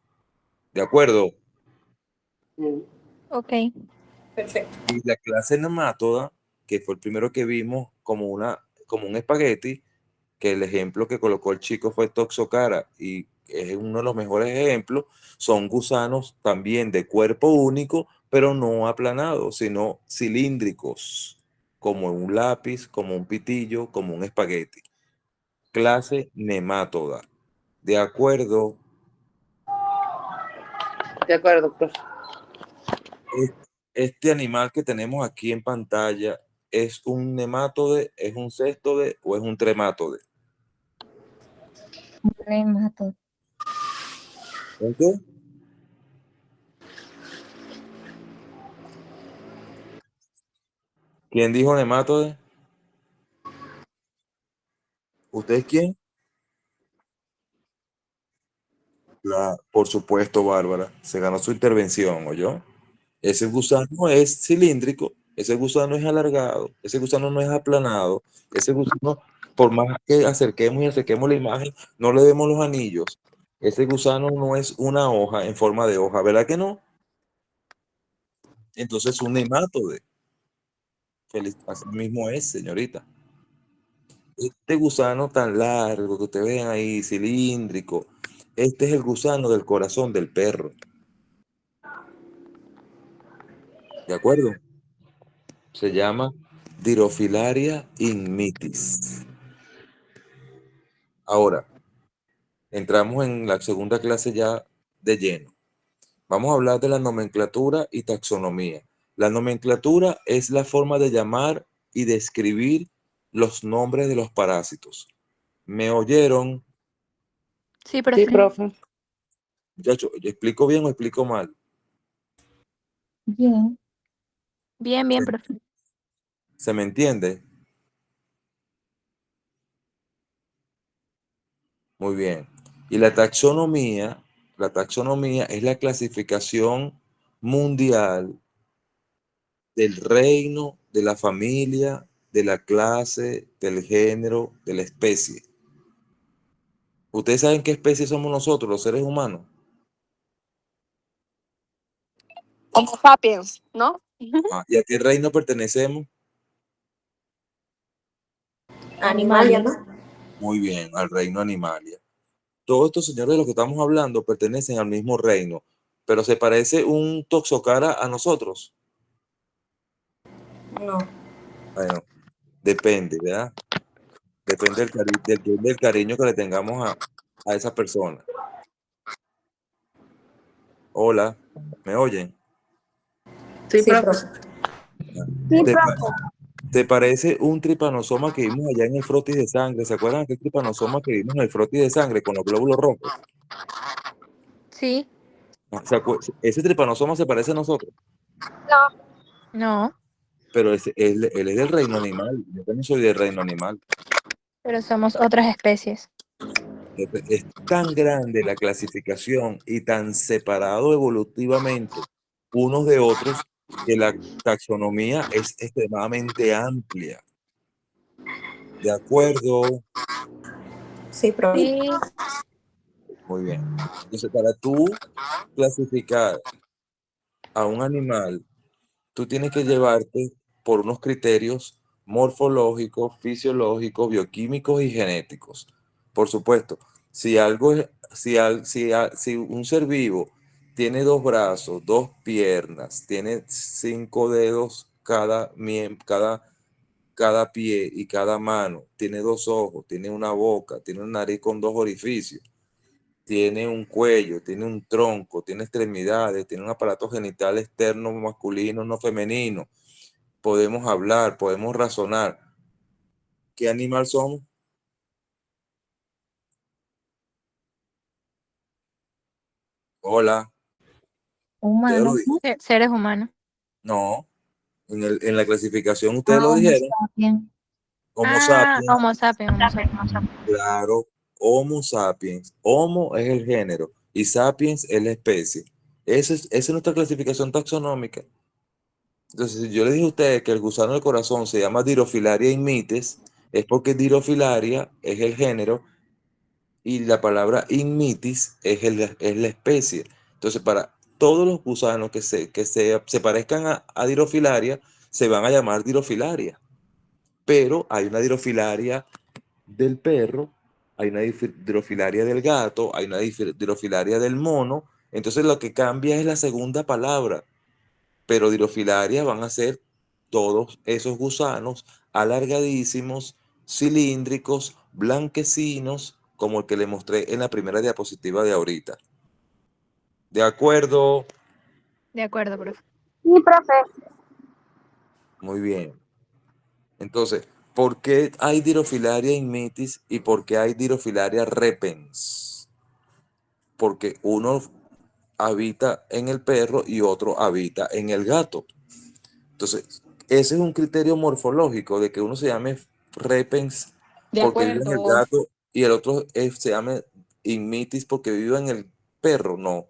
¿De acuerdo? Ok. Perfecto. Y la clase Nemátoda, que fue el primero que vimos como un espagueti, que el ejemplo que colocó el chico fue Toxocara, y es uno de los mejores ejemplos, son gusanos también de cuerpo único, pero no aplanados, sino cilíndricos, como un lápiz, como un pitillo, como un espagueti. Clase nemátoda. ¿De acuerdo? De acuerdo, profe. Este animal que tenemos aquí en pantalla, ¿es un nemátode, es un céstode o es un tremátode? Un nemátodo. ¿Un qué? ¿Quién dijo nemátode? ¿Usted es quién? Por supuesto, Bárbara. Se ganó su intervención, ¿oyó? Ese gusano es cilíndrico, ese gusano es alargado, ese gusano no es aplanado, ese gusano, por más que acerquemos y acerquemos la imagen, no le vemos los anillos. Ese gusano no es una hoja en forma de hoja, ¿verdad que no? Entonces un nemátode. Así mismo es, señorita. Este gusano tan largo que ustedes ven ahí, cilíndrico, este es el gusano del corazón del perro. ¿De acuerdo? Se llama Dirophilaria inmitis. Ahora, entramos en la segunda clase ya de lleno. Vamos a hablar de la nomenclatura y taxonomía. La nomenclatura es la forma de llamar y describir los nombres de los parásitos. ¿Me oyeron? Sí, profe. Sí, profe. Muchachos, ¿explico bien o explico mal? Bien. Bien, bien, profe. ¿Se me entiende? Muy bien. Y la taxonomía es la clasificación mundial del reino, de la familia, de la clase, del género, de la especie. ¿Ustedes saben qué especie somos nosotros, los seres humanos? Homo sapiens, ¿no? ¿Y a qué reino pertenecemos? Animalia, ¿no? Muy bien, al reino Animalia. Todos estos señores de los que estamos hablando pertenecen al mismo reino, pero ¿se parece un toxocara a nosotros? No. Bueno, depende, ¿verdad? Depende del cariño que le tengamos a esa persona. Hola, ¿me oyen? Sí, Sí, profe. profe. ¿Te parece un tripanosoma que vimos allá en el frotis de sangre? ¿Se acuerdan de aquel tripanosoma que vimos en el frotis de sangre con los glóbulos rojos? Sí. Ese tripanosoma se parece a nosotros, No, pero él es del reino animal. Yo también soy del reino animal. pero somos otras especies. Es tan grande la clasificación y tan separado evolutivamente unos de otros que la taxonomía es extremadamente amplia. ¿De acuerdo? Sí, profe. Sí. Muy bien. Entonces, para tú clasificar a un animal, tú tienes que llevarte por unos criterios morfológicos, fisiológicos, bioquímicos y genéticos. Por supuesto, si un ser vivo tiene 2 brazos, 2 piernas, tiene 5 dedos cada pie y cada mano, tiene 2 ojos, tiene una boca, tiene una nariz con 2 orificios, tiene un cuello, tiene un tronco, tiene extremidades, tiene un aparato genital externo masculino, no femenino. Podemos hablar, podemos razonar. ¿Qué animal somos? Hola. ¿Ustedes lo Humano. dijeron? Seres humanos. No. En la clasificación ustedes Ah, lo Homo dijeron. sapiens. Homo sapiens. Homo sapiens, Homo sapiens. Claro. Homo sapiens. Homo es el género y sapiens es la especie. Esa es nuestra clasificación taxonómica. Entonces, si yo les dije a ustedes que el gusano del corazón se llama Dirophilaria inmites, es porque Dirophilaria es el género y la palabra inmitis es la especie. Entonces, para todos los gusanos se parezcan a Dirophilaria, se van a llamar Dirophilaria. Pero hay una Dirophilaria del perro, hay una Dirophilaria del gato, hay una Dirophilaria del mono. Entonces, lo que cambia es la segunda palabra. Pero Dirophilaria van a ser todos esos gusanos alargadísimos, cilíndricos, blanquecinos, como el que le mostré en la primera diapositiva de ahorita. ¿De acuerdo? De acuerdo, profe. Sí, profe. Muy bien. Entonces, ¿por qué hay Dirofilaria immitis y por qué hay Dirofilaria repens? Porque uno habita en el perro y otro habita en el gato. Entonces, ese es un criterio morfológico de que uno se llame repens De porque vive en el acuerdo. gato y el otro se llame immitis porque vive en el perro. No,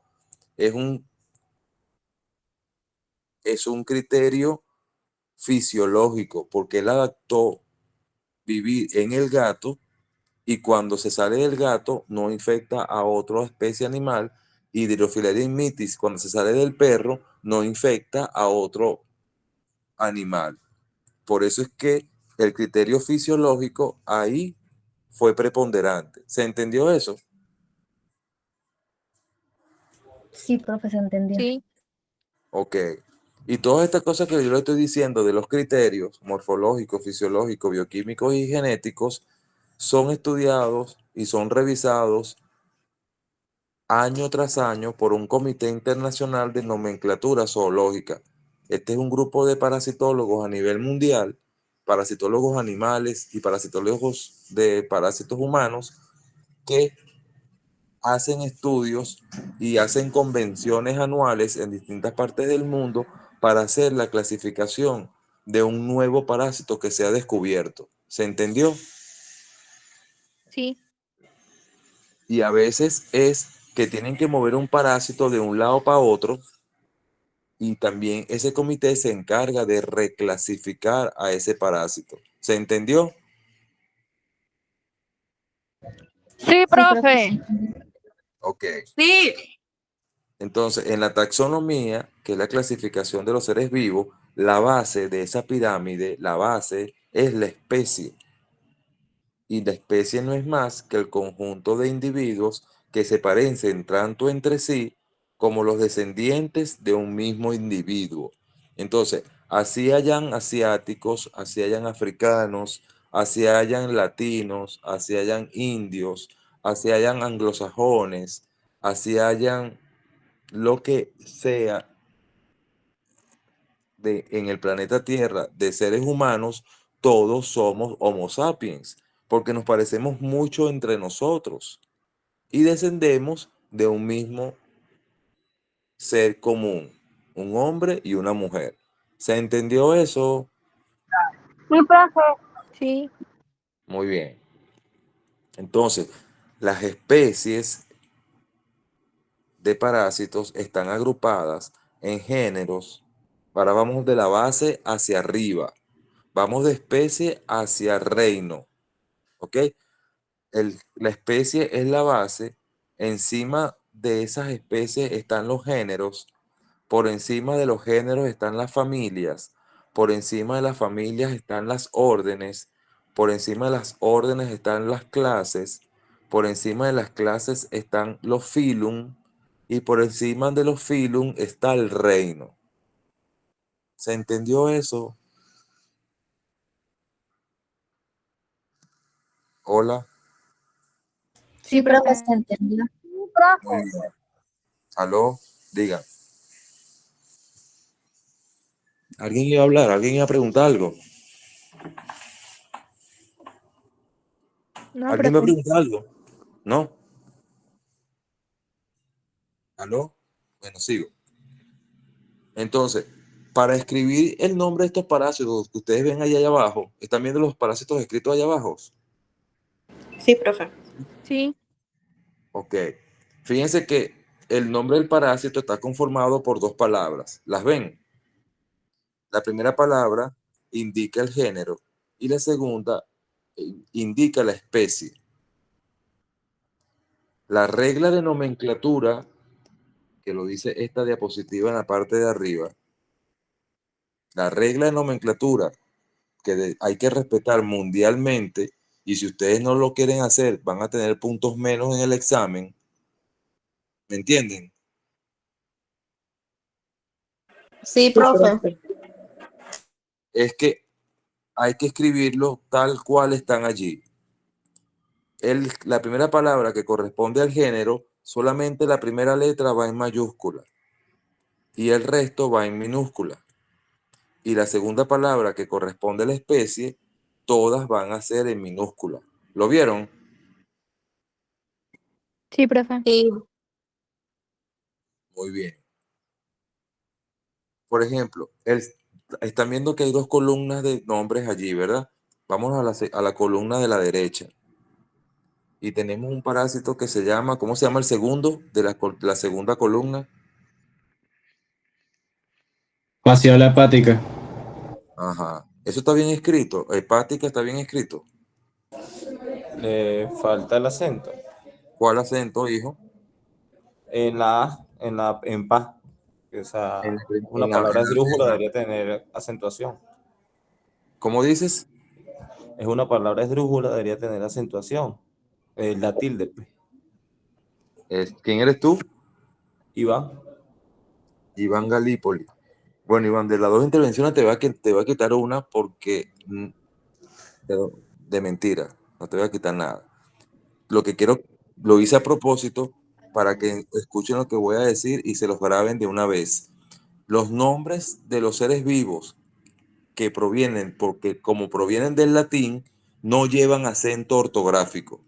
es un criterio fisiológico porque él adaptó vivir en el gato y cuando se sale del gato no infecta a otra especie animal, y Dirofilaria immitis cuando se sale del perro no infecta a otro animal. Por eso es que el criterio fisiológico ahí fue preponderante. ¿Se entendió eso? Sí, profe, se entendió. Sí, Ok. Y todas estas cosas que yo le estoy diciendo de los criterios morfológicos, fisiológicos, bioquímicos y genéticos son estudiados y son revisados año tras año por un comité internacional de nomenclatura zoológica. Este es un grupo de parasitólogos a nivel mundial, parasitólogos animales y parasitólogos de parásitos humanos, que hacen estudios y hacen convenciones anuales en distintas partes del mundo para hacer la clasificación de un nuevo parásito que se ha descubierto. ¿Se entendió? sí, Y a veces es que tienen que mover un parásito de un lado para otro y también ese comité se encarga de reclasificar a ese parásito. ¿Se entendió? sí, Sí, profe, se profe. entendió. Ok. Sí. Entonces, en la taxonomía, que es la clasificación de los seres vivos, la base de esa pirámide, la base es la especie. Y la especie no es más que el conjunto de individuos que se parecen tanto entre sí como los descendientes de un mismo individuo. Entonces, así hayan asiáticos, así hayan africanos, así hayan latinos, así hayan indios, así hayan anglosajones, así hayan lo que sea en el planeta Tierra de seres humanos, todos somos Homo sapiens, porque nos parecemos mucho entre nosotros y descendemos de un mismo ser común, un hombre y una mujer. ¿Se entendió eso? Sí, profe. Sí, Muy bien. Entonces, las especies de parásitos están agrupadas en géneros. Ahora vamos de la base hacia arriba. Vamos de especie hacia reino. ¿Ok? La especie es la base. Encima de esas especies están los géneros. Por encima de los géneros están las familias. Por encima de las familias están las órdenes. Por encima de las órdenes están las clases. Por encima de las clases están los filum. Y por encima de los filum está el reino. ¿Se entendió eso? Hola. Sí, profe, se entendió. Sí, profe. Muy bien. ¿Aló? Diga. ¿Alguien iba a hablar? ¿Alguien iba a preguntar algo? no, ¿Alguien va a profe. preguntar algo? ¿No? ¿Aló? Bueno, sigo. Entonces, para escribir el nombre de estos parásitos que ustedes ven allá abajo, ¿están viendo los parásitos escritos allá abajo? Sí, profe. Sí, Ok. Fíjense que el nombre del parásito está conformado por dos palabras. ¿Las ven? La primera palabra indica el género y la segunda indica la especie. La regla de nomenclatura, que lo dice esta diapositiva en la parte de arriba, la regla de nomenclatura que hay que respetar mundialmente, y si ustedes no lo quieren hacer, van a tener puntos menos en el examen. ¿Me entienden? Sí, Sí, profe. profe. es que hay que escribirlo tal cual están allí. La primera palabra que corresponde al género, solamente la primera letra va en mayúscula y el resto va en minúscula. Y la segunda palabra que corresponde a la especie, todas van a ser en minúscula. ¿Lo vieron? Sí, profe. Sí. Muy bien. Por ejemplo, están viendo que hay dos columnas de nombres allí, ¿verdad? Vamos a la columna de la derecha. Y tenemos un parásito que se llama, ¿cómo se llama el segundo de la segunda columna? Fasciola hepática. Ajá. Eso está bien escrito. Hepática está bien escrito. Le falta el acento. ¿Cuál acento, hijo? En la A, en pa. O sea, En la prim- una en la- palabra en la- esdrújula en la- debería tener acentuación. ¿Cómo dices? Es una palabra esdrújula, debería tener acentuación. La tilde, pues. ¿Quién eres tú? Iván. Iván Galípoli. Bueno, Iván, de las dos intervenciones te voy a quitar una porque de mentira. No te voy a quitar nada. Lo que quiero, lo hice a propósito para que escuchen lo que voy a decir y se los graben de una vez. Los nombres de los seres vivos que provienen, porque como provienen del latín, no llevan acento ortográfico.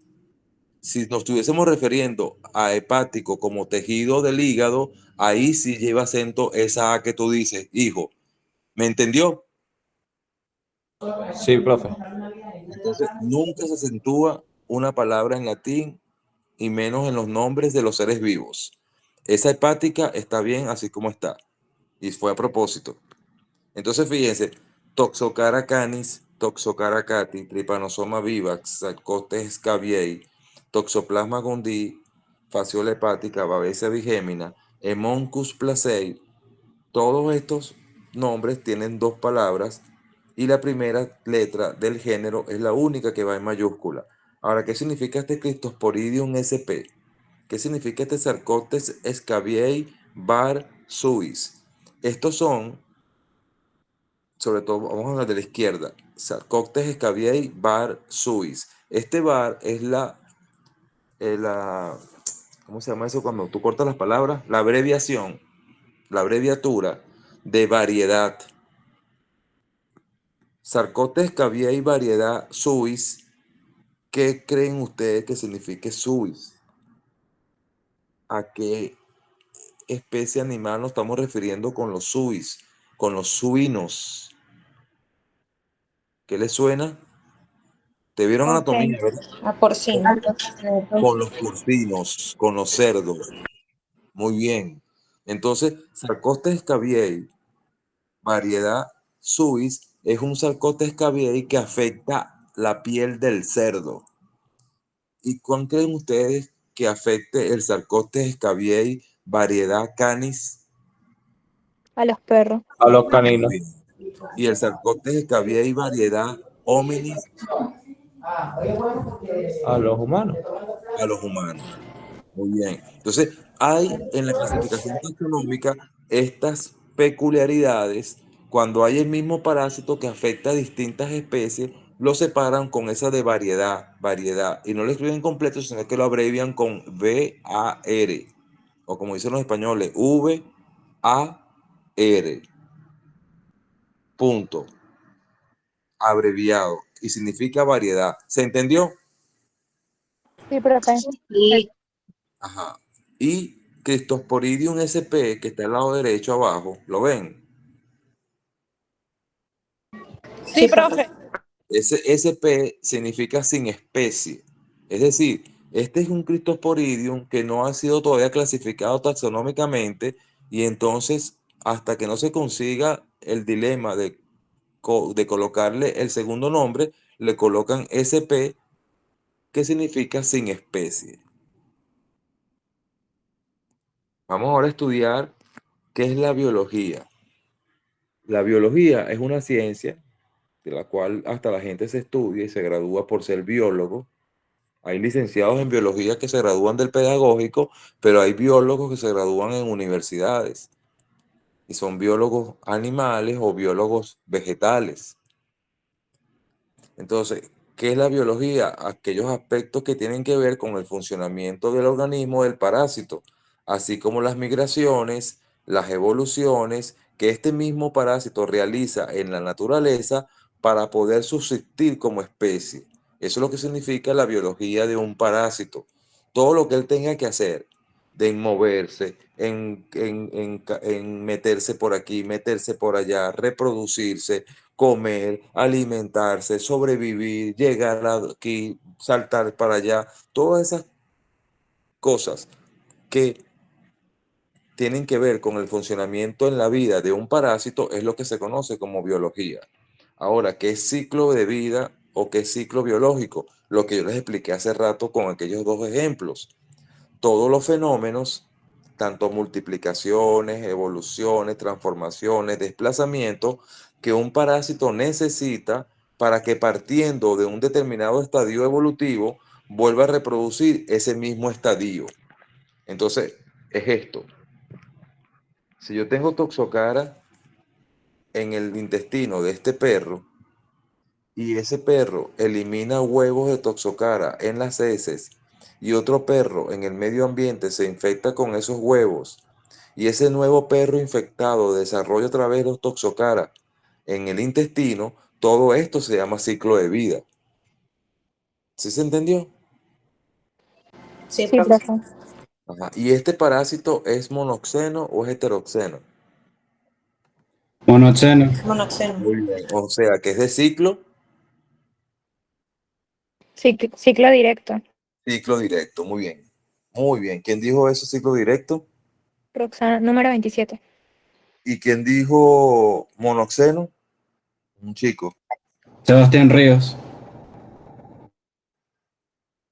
Si nos estuviésemos refiriendo a hepático como tejido del hígado, ahí sí lleva acento esa A que tú dices, hijo. ¿Me entendió? Sí, profe. Entonces, nunca se acentúa una palabra en latín y menos en los nombres de los seres vivos. Esa hepática está bien así como está. Y fue a propósito. Entonces, fíjense, Toxocara canis, Toxocara cati, Trypanosoma vivax, Sarcotes scabiei, Toxoplasma gondii, Fasciola hepática, Babesia bigémina, Hemoncus placei. Todos estos nombres tienen dos palabras y la primera letra del género es la única que va en mayúscula. Ahora, ¿qué significa este Cryptosporidium sp? ¿Qué significa este Sarcotes scabiei var suis? Estos son, sobre todo, vamos a hablar de la izquierda, Sarcoptes scabiei var suis. Este var es ¿cómo se llama eso cuando tú cortas las palabras? La abreviación, la abreviatura de variedad. Sarcotes scabiei variedad suis. ¿Qué creen ustedes que signifique suis? ¿A qué especie animal nos estamos refiriendo con los suis? Con los suinos. ¿Qué les suena? ¿Te vieron Ok, anatomía, verdad? a porcino. Con los porcinos, con los cerdos. Muy bien. Entonces, Sarcotes scabiei, variedad suis, es un Sarcotes scabiei que afecta la piel del cerdo. ¿Y cuán creen ustedes que afecte el Sarcotes scabiei, variedad canis? A los perros. A los caninos. Y el Sarcotes scabiei, variedad hominis, A los humanos. a los humanos. Muy bien. Entonces, hay en la clasificación taxonómica estas peculiaridades. Cuando hay el mismo parásito que afecta a distintas especies, lo separan con esa de variedad, variedad. Y no lo escriben completo, sino que lo abrevian con VAR. O como dicen los españoles, VAR. Punto. Abreviado. Y significa variedad. ¿Se entendió? Sí, profe. Sí. Ajá. Y Cryptosporidium sp, que está al lado derecho abajo, ¿lo ven? Sí, profe. Ese SP significa sin especie. Es decir, este es un Cryptosporidium que no ha sido todavía clasificado taxonómicamente y entonces hasta que no se consiga el dilema de colocarle el segundo nombre, le colocan SP, que significa sin especie. Vamos ahora a estudiar qué es la biología. La biología es una ciencia de la cual hasta la gente se estudia y se gradúa por ser biólogo. Hay licenciados en biología que se gradúan del pedagógico, pero hay biólogos que se gradúan en universidades. y son biólogos animales o biólogos vegetales. Entonces, ¿qué es la biología? Aquellos aspectos que tienen que ver con el funcionamiento del organismo del parásito, así como las migraciones, las evoluciones que este mismo parásito realiza en la naturaleza para poder subsistir como especie. Eso es lo que significa la biología de un parásito. Todo lo que él tenga que hacer, de moverse, en meterse por aquí, meterse por allá, reproducirse, comer, alimentarse, sobrevivir, llegar aquí, saltar para allá, todas esas cosas que tienen que ver con el funcionamiento en la vida de un parásito es lo que se conoce como biología. Ahora, ¿qué es ciclo de vida o qué es ciclo biológico? Lo que yo les expliqué hace rato con aquellos dos ejemplos. Todos los fenómenos, tanto multiplicaciones, evoluciones, transformaciones, desplazamientos, que un parásito necesita para que partiendo de un determinado estadio evolutivo vuelva a reproducir ese mismo estadio. Entonces, es esto. Si yo tengo toxocara en el intestino de este perro y ese perro elimina huevos de toxocara en las heces y otro perro en el medio ambiente se infecta con esos huevos y ese nuevo perro infectado desarrolla otra vez los toxocara en el intestino, todo esto se llama ciclo de vida. ¿Sí se entendió? Sí, Sí, profe. profe. Ajá. ¿Y este parásito es monoxeno o es heteroxeno? Monoxeno. Monoxeno. Muy bien. O sea, que es de ciclo Ciclo directo. Ciclo directo, muy bien. Muy bien. ¿Quién dijo eso, ciclo directo? Roxana, número 27. ¿Y quién dijo monoxeno? Un chico. Sebastián Ríos.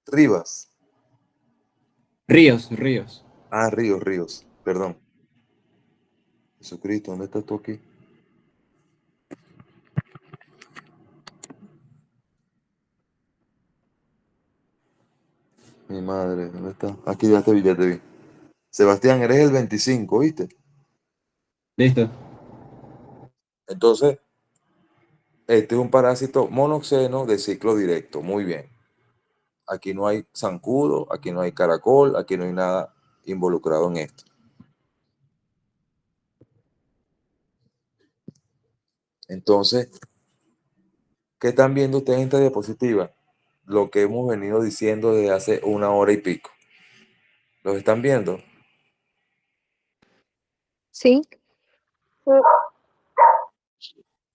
Rivas. Ríos. Ah, Ríos. Perdón. Jesucristo, ¿dónde estás tú aquí? Mi madre, ¿dónde está? Aquí ya te vi. Sebastián, eres el 25, ¿viste? Listo. Entonces, este es un parásito monoxeno de ciclo directo. Muy bien. Aquí no hay zancudo, aquí no hay caracol, aquí no hay nada involucrado en esto. Entonces, ¿qué están viendo ustedes en esta diapositiva? Lo que hemos venido diciendo desde hace 1 hora y pico. ¿Los están viendo? Sí.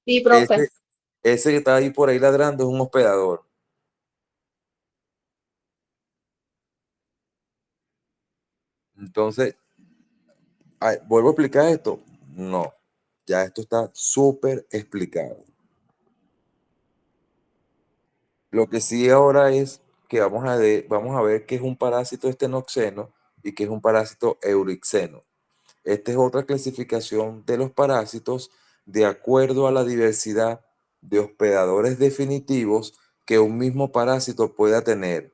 Sí, profe. Ese que está ahí por ahí ladrando es un hospedador. Entonces, ¿vuelvo a explicar esto? No, ya esto está súper explicado. Lo que sí ahora es que vamos a ver qué es un parásito estenoxeno y qué es un parásito eurixeno. Esta es otra clasificación de los parásitos de acuerdo a la diversidad de hospedadores definitivos que un mismo parásito pueda tener.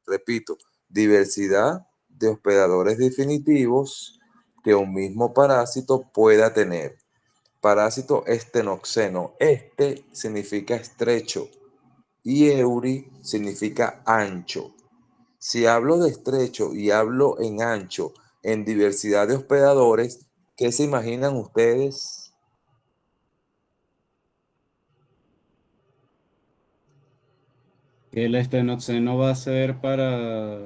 Repito, diversidad de hospedadores definitivos que un mismo parásito pueda tener. Parásito estenoxeno. Este significa estrecho y euri significa ancho. Si hablo de estrecho y hablo en ancho, en diversidad de hospedadores, ¿qué se imaginan ustedes? Que el estenoxeno va a ser para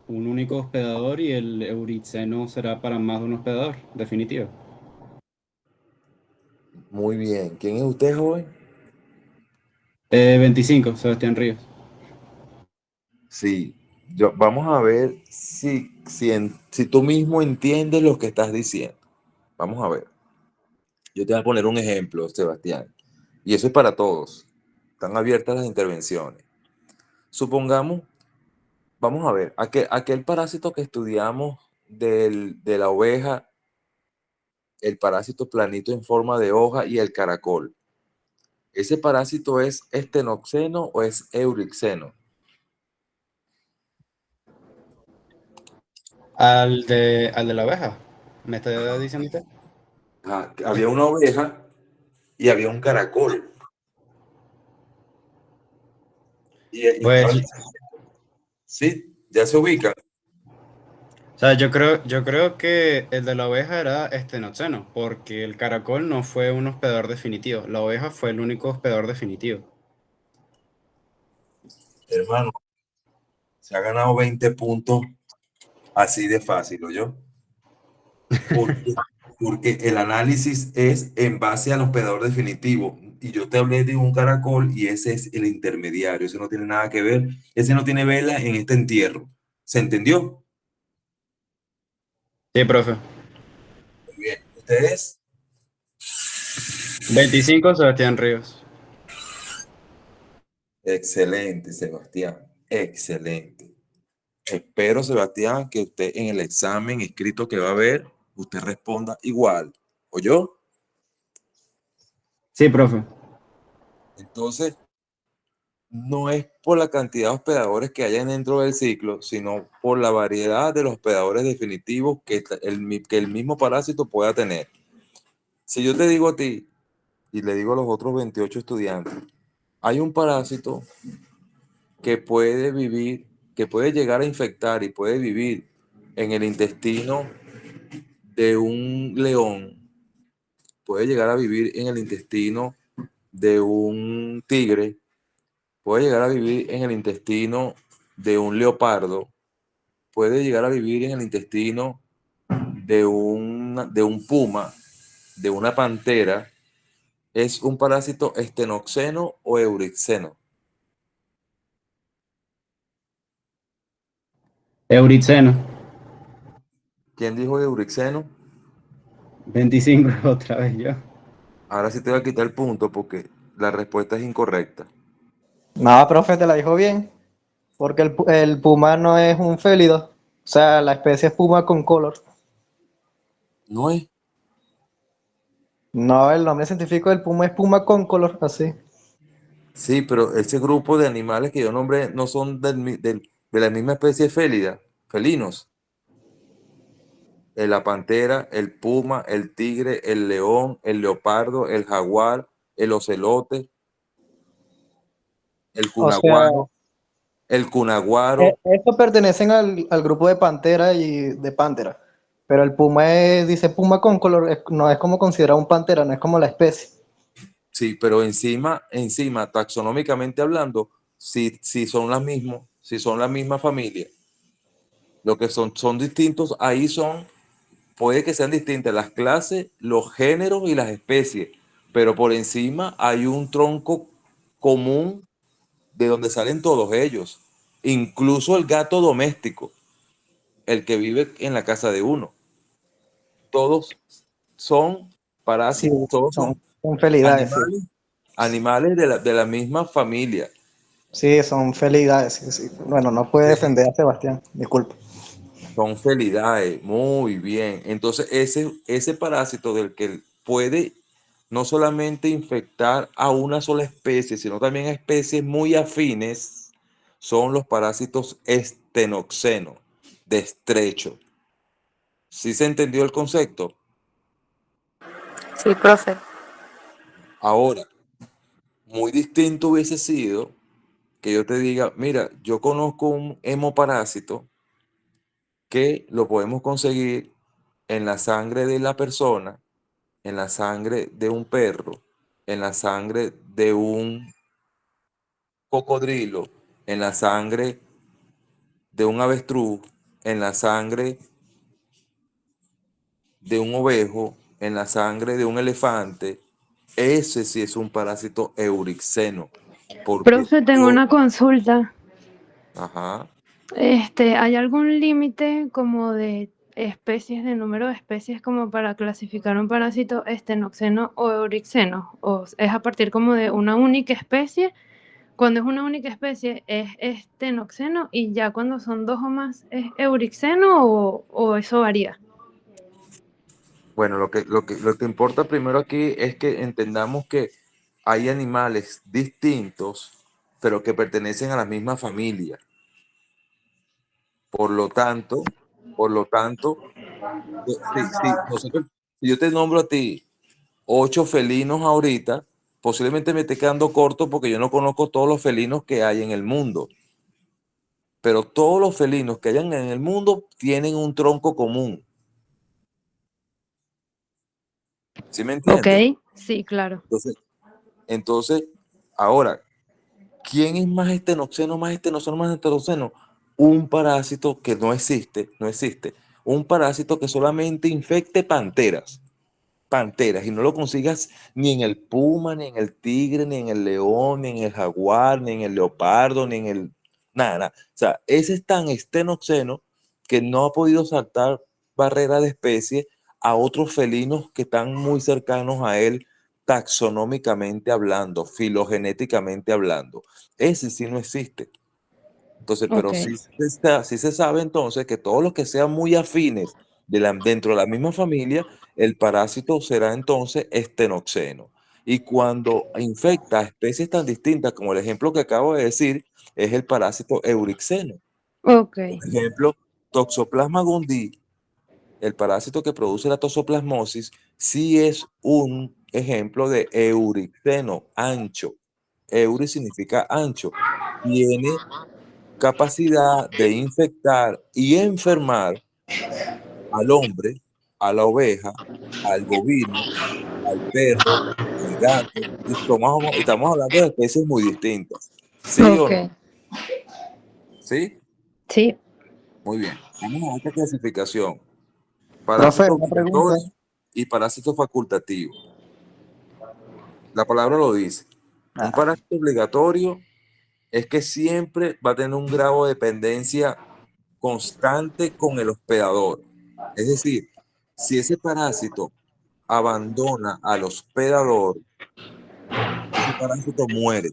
un único hospedador y el eurixeno será para más de un hospedador, definitivo. Muy bien. ¿Quién es usted, joven? 25, Sebastián Ríos. Sí. Vamos a ver si tú mismo entiendes lo que estás diciendo. Vamos a ver. Yo te voy a poner un ejemplo, Sebastián. Y eso es para todos. Están abiertas las intervenciones. Supongamos, vamos a ver, aquel parásito que estudiamos de la oveja, el parásito planito en forma de hoja y el caracol. ¿Ese parásito es estenoxeno o es eurixeno? Al de la oveja, ¿me está diciendo usted? Había una oveja y había un caracol. Y Pues, sí, ya se ubica. o sea, yo creo que el de la oveja era Estenoceno, porque el caracol no fue un hospedador definitivo. La oveja fue el único hospedador definitivo. Hermano, se ha ganado 20 puntos así de fácil, ¿oyó? Porque, porque el análisis es en base al hospedador definitivo. Y yo te hablé de un caracol y ese es el intermediario. Ese no tiene nada que ver. Ese no tiene vela en este entierro. ¿Se entendió? Sí, profe. Muy bien. Ustedes, 25, Sebastián Ríos. excelente, Sebastián. Excelente. Espero, Sebastián, que usted en el examen escrito que va a ver, usted responda igual. ¿Oyó? Sí, profe. Entonces, no es por la cantidad de hospedadores que hayan dentro del ciclo, sino por la variedad de los hospedadores definitivos que el mismo parásito pueda tener. Si yo te digo a ti y le digo a los otros 28 estudiantes, hay un parásito que puede vivir, que puede llegar a infectar y puede vivir en el intestino de un león, puede llegar a vivir en el intestino de un tigre, puede llegar a vivir en el intestino de un leopardo, puede llegar a vivir en el intestino de un puma, de una pantera. ¿Es un parásito estenoxeno o eurixeno? Euriceno. ¿Quién dijo eurixeno? 25 otra vez yo. Ahora sí te voy a quitar el punto porque la respuesta es incorrecta. No, profe, te la dijo bien. Porque el puma no es un félido. O sea, la especie es puma con color. No es. No, el nombre científico del puma es puma con color, así. Sí, pero ese grupo de animales que yo nombré no son de la misma especie félida, felinos. La pantera, el puma, el tigre, el león, el leopardo, el jaguar, el ocelote, el O sea, cunaguaro, el cunaguaro. estos pertenecen al grupo de pantera y de pantera. Pero el puma dice puma con color, no es como considerar un pantera, no es como la especie. Sí, pero encima, taxonómicamente hablando, si son las mismas, si son la misma familia, lo que son distintos, puede que sean distintas las clases, los géneros y las especies, pero por encima hay un tronco común de donde salen todos ellos, incluso el gato doméstico, el que vive en la casa de uno. Todos son Sí, parásitos, todos son, son son felidades, sí. animales de la misma familia. Sí, son felidades, sí, sí. Bueno, no puede defender a Sebastián, disculpe. Son felidae, muy bien. Entonces, ese parásito del que puede no solamente infectar a una sola especie, sino también a especies muy afines, son los parásitos estenoxeno, de estrecho. ¿Sí se entendió el concepto? Sí, profe. Ahora, muy distinto hubiese sido que yo te diga, mira, yo conozco un hemoparásito que lo podemos conseguir en la sangre de la persona, en la sangre de un perro, en la sangre de un cocodrilo, en la sangre de un avestruz, en la sangre de un ovejo, en la sangre de un elefante. Ese sí es un parásito eurixeno. Profe, tengo una consulta. Ajá. ¿Hay algún límite como de especies, de número de especies como para clasificar un parásito estenoxeno o eurixeno? ¿O es a partir como de una única especie? Cuando es una única especie es estenoxeno y ya cuando son dos o más es eurixeno o eso varía. Bueno, lo que importa primero aquí es que entendamos que hay animales distintos, pero que pertenecen a la misma familia. Por lo tanto, sí, nosotros Si yo te nombro a ti 8 felinos ahorita, posiblemente me esté quedando corto porque yo no conozco todos los felinos que hay en el mundo. Pero todos los felinos que hayan en el mundo tienen un tronco común. ¿Sí me entiendes? Ok, sí, claro. Entonces, ahora, ¿quién es más estenoceno, más estenoceno, más estenoceno? Un parásito que no existe. Un parásito que solamente infecte panteras, y no lo consigas ni en el puma, ni en el tigre, ni en el león, ni en el jaguar, ni en el leopardo, ni en el... Nada. O sea, ese es tan estenoxeno que no ha podido saltar barrera de especie a otros felinos que están muy cercanos a él, taxonómicamente hablando, filogenéticamente hablando. Ese sí no existe. Entonces, pero Ok. sí se sabe entonces que todos los que sean muy afines dentro de la misma familia, el parásito será entonces estenoxeno. Y cuando infecta a especies tan distintas como el ejemplo que acabo de decir, es el parásito eurixeno. Ok. Por ejemplo, Toxoplasma gondii, el parásito que produce la toxoplasmosis, sí es un ejemplo de eurixeno, ancho. Euri significa ancho. Tiene capacidad de infectar y enfermar al hombre, a la oveja, al bovino, al perro, al gato, y estamos hablando de especies muy distintas. ¿Sí o Ok. no? ¿Sí? Sí. Muy bien. Vamos a esta clasificación. Profe, Parásito una pregunta. obligatorio y parásito facultativo. La palabra lo dice. Un parásito obligatorio es que siempre va a tener un grado de dependencia constante con el hospedador. Es decir, si ese parásito abandona al hospedador, ese parásito muere.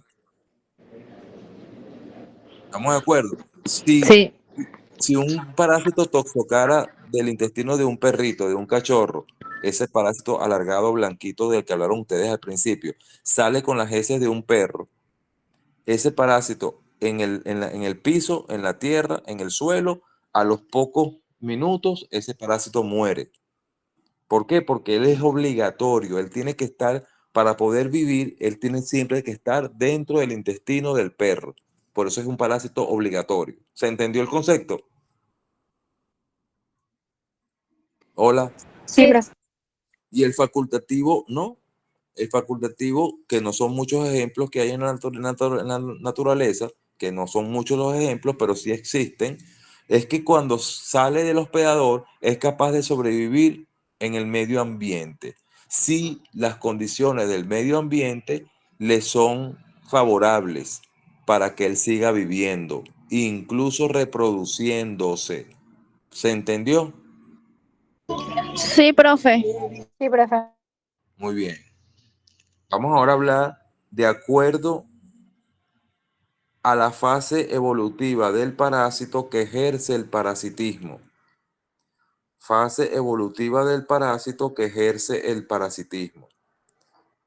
¿Estamos de acuerdo? Sí. Si un parásito toxocara del intestino de un perrito, de un cachorro, ese parásito alargado blanquito del que hablaron ustedes al principio, sale con las heces de un perro, ese parásito en el piso, en la tierra, en el suelo, a los pocos minutos, ese parásito muere. ¿Por qué? Porque él es obligatorio, él tiene que estar, para poder vivir, él tiene siempre que estar dentro del intestino del perro. Por eso es un parásito obligatorio. ¿Se entendió el concepto? Hola. Sí, profe. Y el facultativo, no. El facultativo, que no son muchos ejemplos que hay en la naturaleza, que no son muchos los ejemplos, pero sí existen, es que cuando sale del hospedador es capaz de sobrevivir en el medio ambiente, si las condiciones del medio ambiente le son favorables para que él siga viviendo, incluso reproduciéndose. ¿Se entendió? Sí, profe. Sí, profe. Muy bien. Vamos ahora a hablar de acuerdo a la fase evolutiva del parásito que ejerce el parasitismo. Fase evolutiva del parásito que ejerce el parasitismo.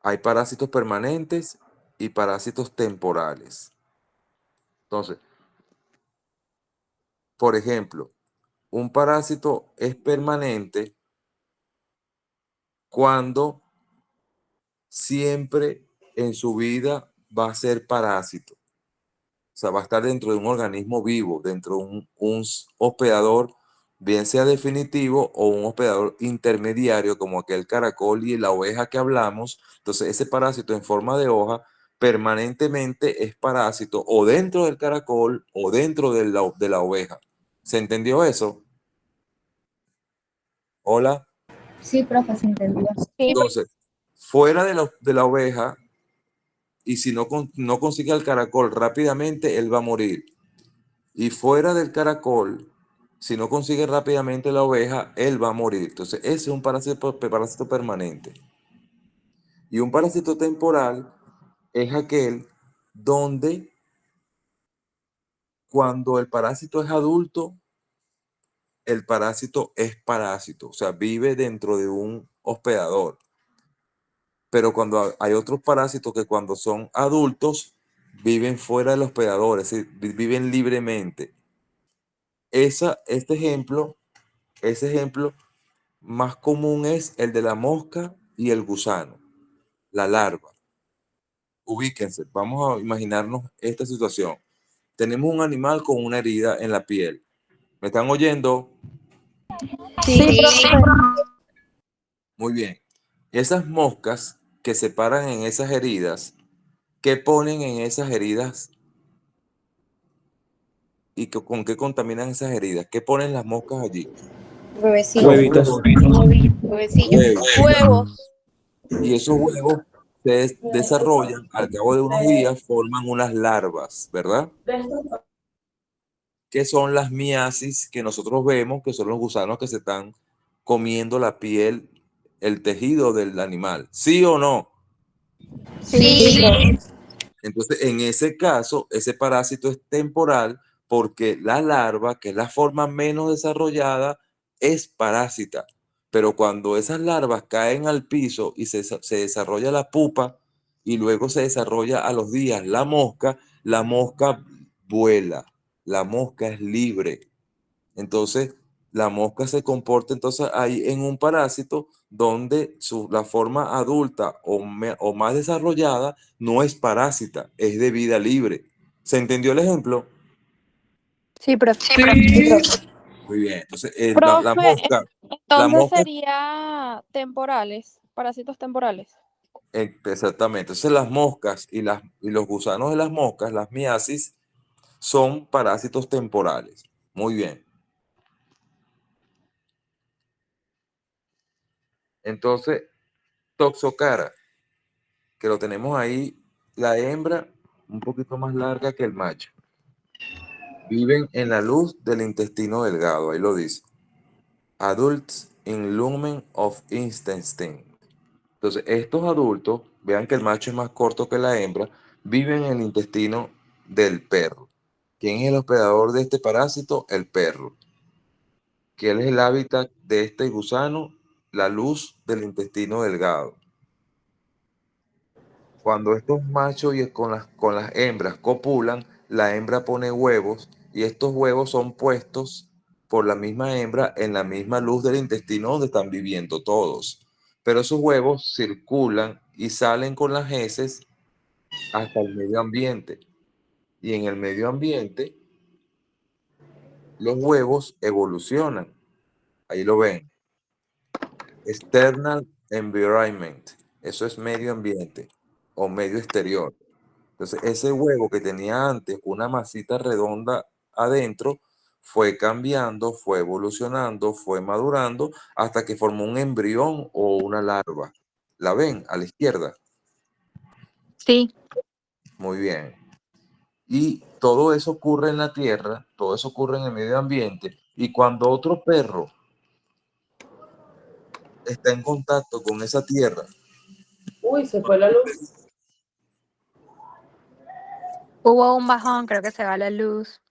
Hay parásitos permanentes y parásitos temporales. Entonces, por ejemplo, un parásito es permanente cuando siempre en su vida va a ser parásito. O sea, va a estar dentro de un organismo vivo, dentro de un hospedador, bien sea definitivo o un hospedador intermediario, como aquel caracol y la oveja que hablamos. Entonces, ese parásito en forma de hoja permanentemente es parásito o dentro del caracol o dentro de la oveja. ¿Se entendió eso? Hola. Sí, profe, se entendió. Entonces, fuera de la oveja, y si no consigue al caracol rápidamente, él va a morir. Y fuera del caracol, si no consigue rápidamente la oveja, él va a morir. Entonces, ese es un parásito permanente. Y un parásito temporal es aquel donde cuando el parásito es adulto, el parásito es parásito, o sea, vive dentro de un hospedador. Pero cuando hay otros parásitos que cuando son adultos, viven fuera del hospedador, es decir, viven libremente. Ese ejemplo más común es el de la mosca y el gusano, la larva. Ubíquense, vamos a imaginarnos esta situación. Tenemos un animal con una herida en la piel. ¿Me están oyendo? Sí, profe. Muy bien. Esas moscas que se paran en esas heridas, ¿qué ponen en esas heridas y con qué contaminan esas heridas? ¿Qué ponen las moscas allí? Huevecillos. Huevitos. Huevos. Huevos. Y esos huevos se desarrollan, al cabo de unos días forman unas larvas, ¿verdad? Que son las miasis que nosotros vemos, que son los gusanos que se están comiendo la piel, el tejido del animal. ¿Sí o no? Sí. Entonces, en ese caso, ese parásito es temporal porque la larva, que es la forma menos desarrollada, es parásita. Pero cuando esas larvas caen al piso y se desarrolla la pupa y luego se desarrolla a los días la mosca vuela, la mosca es libre. Entonces, la mosca se comporta entonces ahí en un parásito donde la forma adulta o más desarrollada no es parásita, es de vida libre. ¿Se entendió el ejemplo? Sí, profe. Muy bien. Entonces, la Profe, la entonces mosca, sería temporales, parásitos temporales. exactamente. Entonces, las moscas y los gusanos de las moscas, las miasis, son parásitos temporales. Muy bien. Entonces, Toxocara, que lo tenemos ahí, la hembra un poquito más larga que el macho. Viven en la luz del intestino delgado, ahí lo dice. Adults in lumen of intestine. Entonces, estos adultos, vean que el macho es más corto que la hembra, viven en el intestino del perro. ¿Quién es el hospedador de este parásito? El perro. ¿Cuál es el hábitat de este gusano? La luz del intestino delgado. Cuando estos machos y con las hembras copulan, la hembra pone huevos y estos huevos son puestos por la misma hembra en la misma luz del intestino donde están viviendo todos. Pero esos huevos circulan y salen con las heces hasta el medio ambiente. Y en el medio ambiente, los huevos evolucionan. Ahí lo ven. External environment. Eso es medio ambiente o medio exterior. Entonces, ese huevo que tenía antes una masita redonda adentro, fue cambiando, fue evolucionando, fue madurando, hasta que formó un embrión o una larva. ¿La ven a la izquierda? Sí. Muy bien. Y todo eso ocurre en la tierra, todo eso ocurre en el medio ambiente, y cuando otro perro está en contacto con esa tierra, Uy, se fue la luz. Hubo un bajón, creo que se va la luz.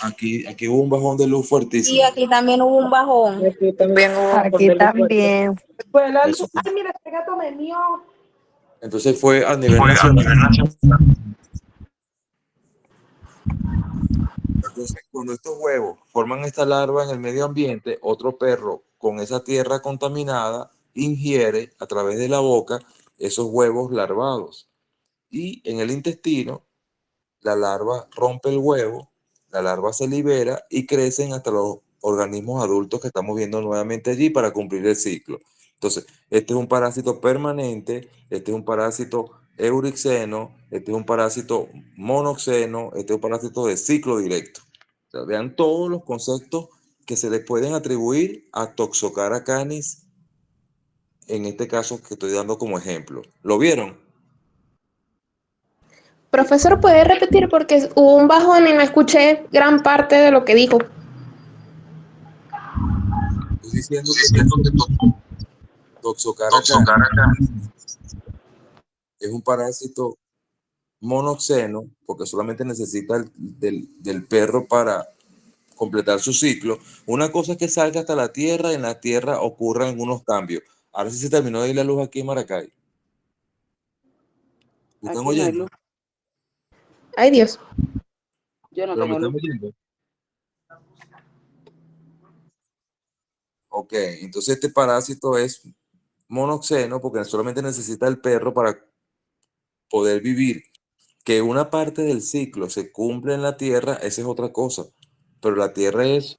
aquí hubo un bajón de luz fuertísimo. Y aquí también hubo un bajón. Aquí también hubo Aquí también. fue la luz. Eso fue. Ay, mira, este gato me mió. Entonces fue a nivel nacional. Entonces, cuando estos huevos forman esta larva en el medio ambiente, otro perro con esa tierra contaminada ingiere a través de la boca esos huevos larvados. Y en el intestino, la larva rompe el huevo, la larva se libera y crecen hasta los organismos adultos que estamos viendo nuevamente allí para cumplir el ciclo. Entonces, este es un parásito permanente, este es un parásito eurixeno, este es un parásito monoxeno, este es un parásito de ciclo directo. O sea, vean todos los conceptos que se le pueden atribuir a Toxocara canis, en este caso que estoy dando como ejemplo. ¿Lo vieron? Profesor, ¿puede repetir? Porque hubo un bajón y no escuché gran parte de lo que dijo. Estoy diciendo que Toxocara canis es un parásito monoxeno, porque solamente necesita del perro para completar su ciclo. Una cosa es que salga hasta la tierra, en la tierra ocurran algunos cambios. Ahora sí se terminó de ir la luz aquí en Maracay. ¿Me están Aquí no hay oyendo? luz. Ay, Dios. Yo no ¿Pero me tengo están luz. oyendo? Ok, entonces este parásito es monoxeno porque solamente necesita el perro para poder vivir. Que una parte del ciclo se cumple en la Tierra, esa es otra cosa. Pero la Tierra es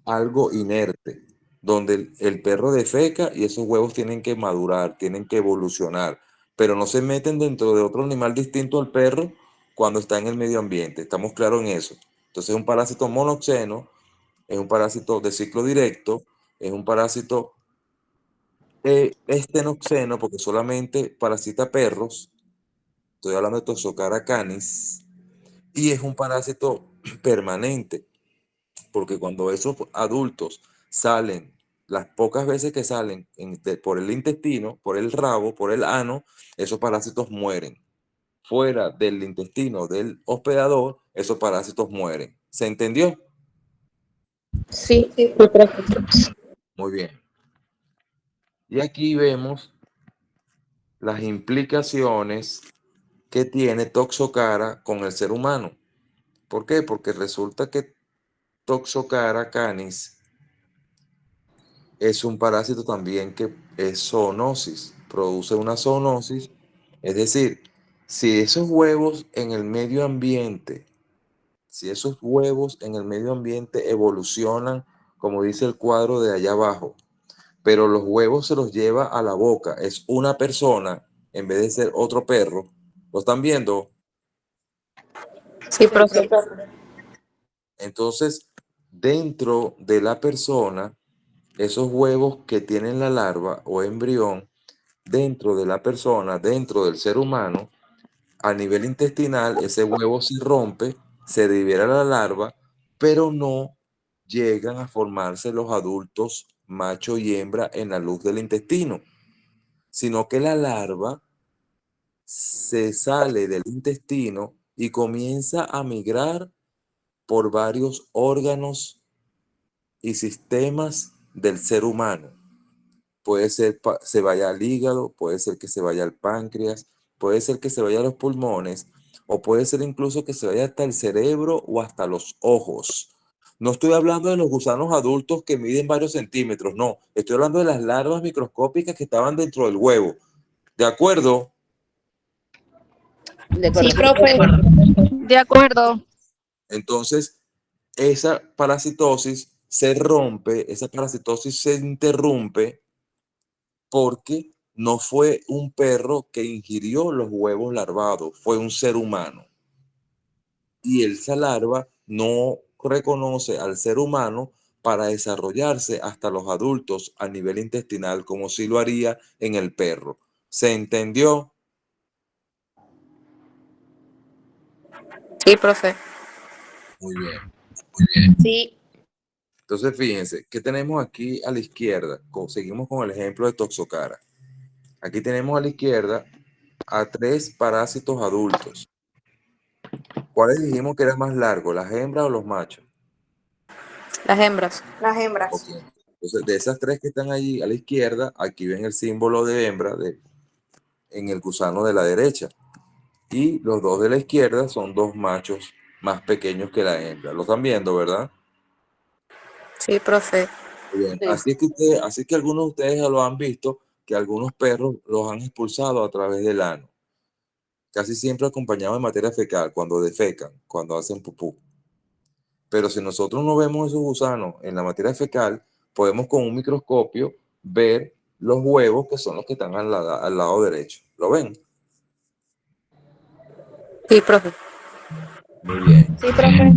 algo inerte, donde el perro defeca y esos huevos tienen que madurar, tienen que evolucionar, pero no se meten dentro de otro animal distinto al perro cuando está en el medio ambiente. Estamos claros en eso. Entonces es un parásito monoxeno, es un parásito de ciclo directo, es un parásito estenoxeno porque solamente parasita perros. Estoy hablando de Toxocara canis y es un parásito permanente. Porque cuando esos adultos salen, las pocas veces que salen por el intestino, por el rabo, por el ano, esos parásitos mueren. Fuera del intestino del hospedador, esos parásitos mueren. ¿Se entendió? Sí. Muy bien. Y aquí vemos las implicaciones que tiene Toxocara con el ser humano. ¿Por qué? Porque resulta que Toxocara canis es un parásito también que es zoonosis, produce una zoonosis, es decir, si esos huevos en el medio ambiente, evolucionan, como dice el cuadro de allá abajo, pero los huevos se los lleva a la boca, es una persona en vez de ser otro perro, ¿lo están viendo? Sí, profe. Entonces, dentro de la persona, esos huevos que tienen la larva o embrión, dentro de la persona, dentro del ser humano, a nivel intestinal, ese huevo se rompe, se libera la larva, pero no llegan a formarse los adultos macho y hembra en la luz del intestino, sino que la larva se sale del intestino y comienza a migrar por varios órganos y sistemas del ser humano. Puede ser se vaya al hígado, puede ser que se vaya al páncreas, puede ser que se vaya a los pulmones, o puede ser incluso que se vaya hasta el cerebro o hasta los ojos. No estoy hablando de los gusanos adultos que miden varios centímetros, no. Estoy hablando de las larvas microscópicas que estaban dentro del huevo. ¿De acuerdo? Sí, profe. De acuerdo. Entonces, esa parasitosis se rompe, esa parasitosis se interrumpe porque no fue un perro que ingirió los huevos larvados, fue un ser humano. Y esa larva no reconoce al ser humano para desarrollarse hasta los adultos a nivel intestinal, como si lo haría en el perro. ¿Se entendió? Sí, profe. Muy bien. Sí. Entonces, fíjense, ¿qué tenemos aquí a la izquierda? Seguimos con el ejemplo de Toxocara. Aquí tenemos a la izquierda a 3 parásitos adultos. ¿Cuáles dijimos que era más largo, las hembras o los machos? Las hembras. Las hembras. Okay. Entonces, de esas 3 que están allí a la izquierda, aquí ven el símbolo de hembra en el gusano de la derecha. Y los 2 de la izquierda son 2 machos más pequeños que la hembra. Lo están viendo, ¿verdad? Sí, profe. Bien. Sí. Así que algunos de ustedes ya lo han visto, que algunos perros los han expulsado a través del ano. Casi siempre acompañado de materia fecal, cuando defecan, cuando hacen pupú. Pero si nosotros no vemos esos gusanos en la materia fecal, podemos con un microscopio ver los huevos que son los que están al lado derecho. ¿Lo ven? Sí, profe. Muy bien. Sí, profe.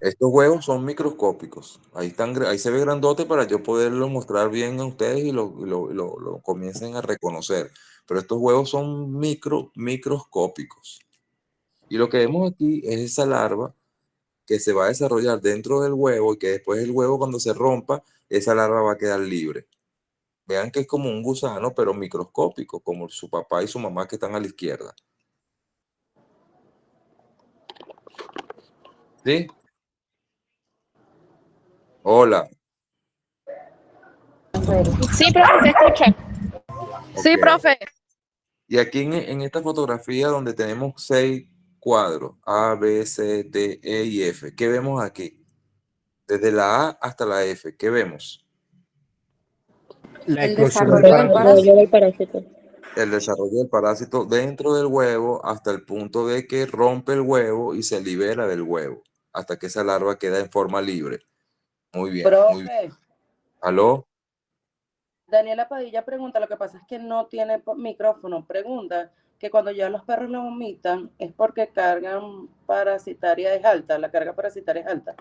Estos huevos son microscópicos. Ahí se ve grandote para yo poderlo mostrar bien a ustedes y lo comiencen a reconocer. Pero estos huevos son microscópicos. Y lo que vemos aquí es esa larva que se va a desarrollar dentro del huevo y que después el huevo cuando se rompa, esa larva va a quedar libre. Vean que es como un gusano, pero microscópico, como su papá y su mamá que están a la izquierda. ¿Sí? Hola. Sí, profe, se escucha. Sí, Ok. profe. Y aquí en esta fotografía donde tenemos 6 cuadros, A, B, C, D, E y F, ¿qué vemos aquí? Desde la A hasta la F, ¿qué vemos? La El eclosión del desarrollo del parásito. parásito. El desarrollo del parásito dentro del huevo hasta el punto de que rompe el huevo y se libera del huevo, hasta que esa larva queda en forma libre. Muy bien, muy bien. Profe, ¿Aló? Daniela Padilla pregunta, lo que pasa es que no tiene micrófono, pregunta que cuando ya los perros lo vomitan es porque cargan parasitaria es alta, la carga parasitaria es alta.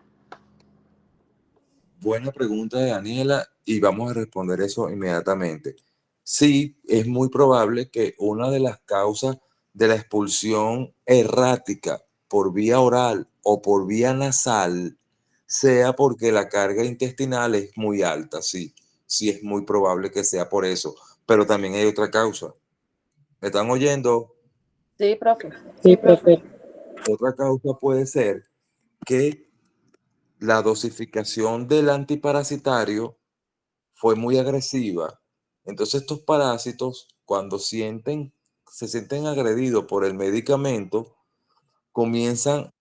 Buena pregunta de Daniela y vamos a responder eso inmediatamente. Sí, es muy probable que una de las causas de la expulsión errática por vía oral o por vía nasal sea porque la carga intestinal es muy alta, sí. Sí es muy probable que sea por eso, pero también hay otra causa. ¿Me están oyendo? Sí, profe. Sí, profe. Otra causa puede ser que la dosificación del antiparasitario fue muy agresiva. Entonces estos parásitos, cuando se sienten agredidos por el medicamento, comienzan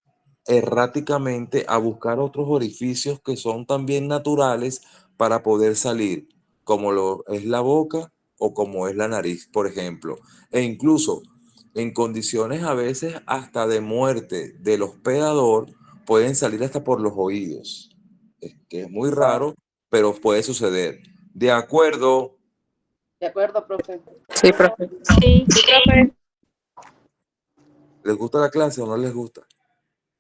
erráticamente a buscar otros orificios que son también naturales para poder salir, como lo es la boca o como es la nariz, por ejemplo. E incluso en condiciones a veces hasta de muerte del hospedador, pueden salir hasta por los oídos. Es que es muy raro, pero puede suceder. De acuerdo. De acuerdo, profe. Sí, profe. Sí, profe. ¿Les gusta la clase o no les gusta?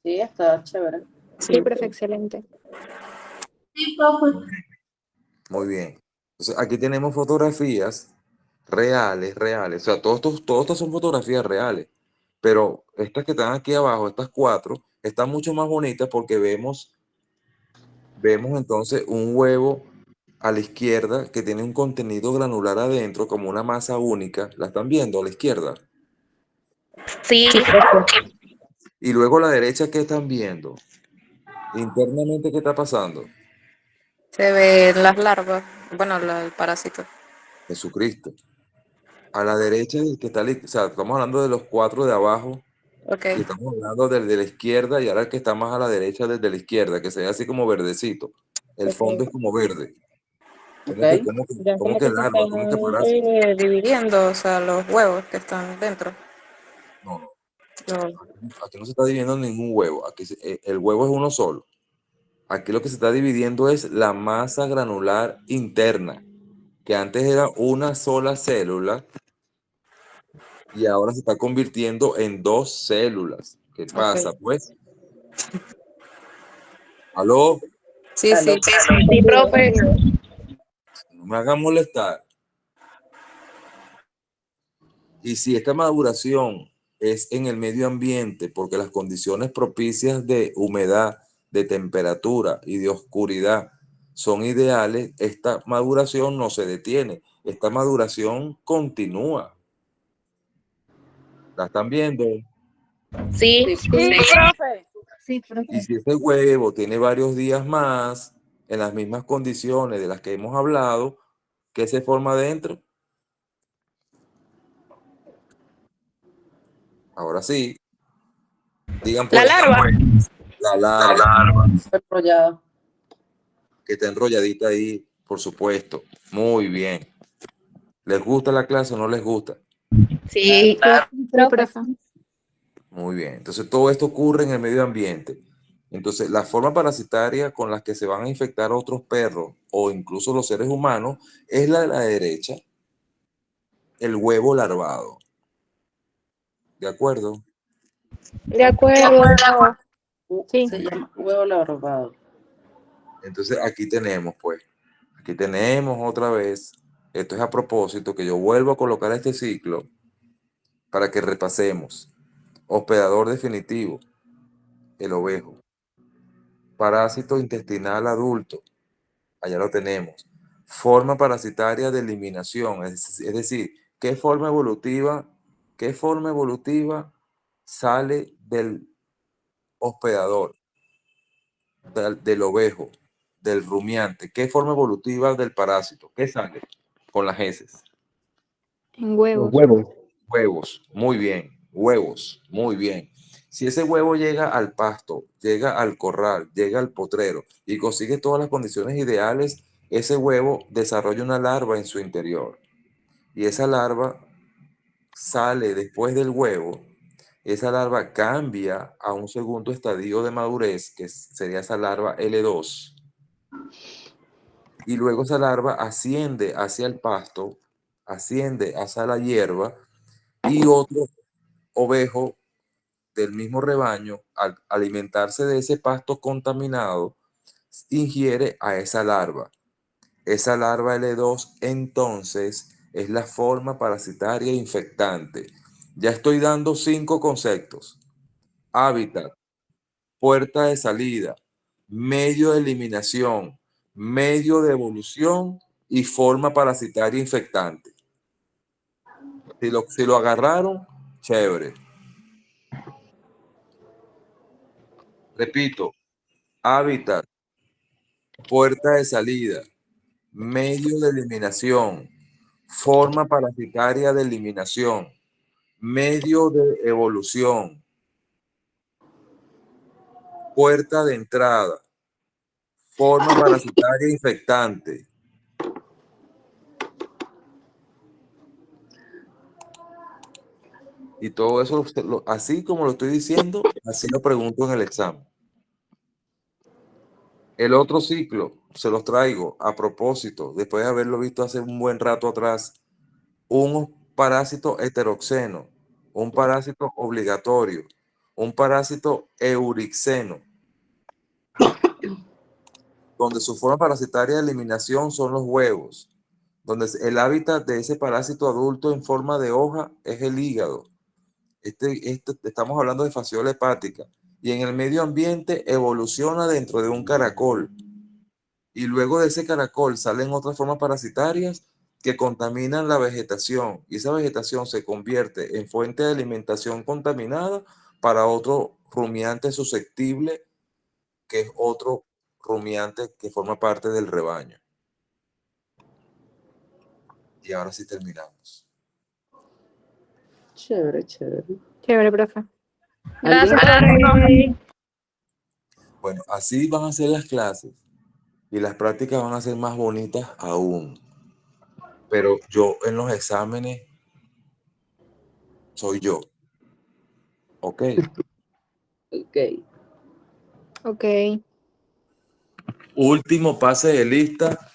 Sí, está chévere. Sí, profe, excelente. Sí, profe. Muy bien. Entonces, aquí tenemos fotografías reales. O sea, todas estas son fotografías reales. Pero estas que están aquí abajo, estas 4, están mucho más bonitas porque vemos entonces un huevo a la izquierda que tiene un contenido granular adentro como una masa única. ¿La están viendo a la izquierda? Sí. Y luego a la derecha, ¿qué están viendo? Internamente, ¿qué está pasando? Se ven las larvas, bueno, el parásito. Jesucristo. A la derecha del que está, o sea, estamos hablando de los 4 de abajo. Ok. Y estamos hablando del de la izquierda y ahora el que está más a la derecha desde la izquierda, que se ve así como verdecito. El fondo es como verde. Okay. Ya ¿Cómo como que que se larva? ¿Cómo que están parásito? dividiendo, o sea, los huevos que están dentro. No. Los- Aquí no se está dividiendo ningún huevo. Aquí el huevo es uno solo. Aquí lo que se está dividiendo es la masa granular interna, que antes era una sola célula y ahora se está convirtiendo en 2 células. ¿Qué pasa, pues? ¿Aló? Sí, sí. Sí, profe. No me hagan molestar. Y si esta maduración es en el medio ambiente, porque las condiciones propicias de humedad, de temperatura y de oscuridad son ideales, esta maduración no se detiene. Esta maduración continúa. ¿La están viendo? Sí. Sí, profe. Sí, profe. Y si ese huevo tiene varios días más, en las mismas condiciones de las que hemos hablado, ¿qué se forma dentro? Ahora sí. Digan La pues. larva. La larva. Enrollado. Que está enrolladita ahí, por supuesto. Muy bien. ¿Les gusta la clase o no les gusta? Sí. Profe. Muy bien. Entonces, todo esto ocurre en el medio ambiente. Entonces, la forma parasitaria con las que se van a infectar otros perros o incluso los seres humanos es la de la derecha, el huevo larvado. ¿De acuerdo? De acuerdo. Sí. Se llama huevo larvado. Entonces, aquí tenemos otra vez, esto es a propósito, que yo vuelvo a colocar este ciclo para que repasemos. Hospedador definitivo, el ovejo. Parásito intestinal adulto, allá lo tenemos. Forma parasitaria de eliminación, es decir, qué forma evolutiva sale del hospedador, del ovejo, del rumiante? ¿Qué forma evolutiva del parásito? ¿Qué sale con las heces? En Los huevos. huevos. Huevos, muy bien, huevos, muy bien. Si ese huevo llega al pasto, llega al corral, llega al potrero y consigue todas las condiciones ideales, ese huevo desarrolla una larva en su interior. Y esa larva sale después del huevo. Esa larva cambia a un segundo estadio de madurez, que sería esa larva L2. Y luego esa larva asciende hacia el pasto, asciende hacia la hierba, y otro ovejo del mismo rebaño, al alimentarse de ese pasto contaminado, ingiere a esa larva. Esa larva L2 entonces es la forma parasitaria infectante. Ya estoy dando 5 conceptos: hábitat, puerta de salida, medio de eliminación, medio de evolución y forma parasitaria infectante. Si lo agarraron, chévere. Repito: hábitat, puerta de salida, medio de eliminación, forma parasitaria de eliminación, medio de evolución, puerta de entrada, forma parasitaria infectante. Y todo eso, así como lo estoy diciendo, así lo pregunto en el examen. El otro ciclo se los traigo a propósito, después de haberlo visto hace un buen rato atrás: un parásito heteroxeno, un parásito obligatorio, un parásito eurixeno, donde su forma parasitaria de eliminación son los huevos, donde el hábitat de ese parásito adulto en forma de hoja es el hígado. Estamos hablando de fasciola hepática, y en el medio ambiente evoluciona dentro de un caracol, y luego de ese caracol salen otras formas parasitarias que contaminan la vegetación, y esa vegetación se convierte en fuente de alimentación contaminada para otro rumiante susceptible, que es otro rumiante que forma parte del rebaño. Y ahora sí terminamos. Chévere, chévere. Chévere, profe. ¿Alguien? Gracias, profe. Bueno, así van a ser las clases, y las prácticas van a ser más bonitas aún. Pero yo en los exámenes soy yo. ¿Ok? Ok. Ok. Último pase de lista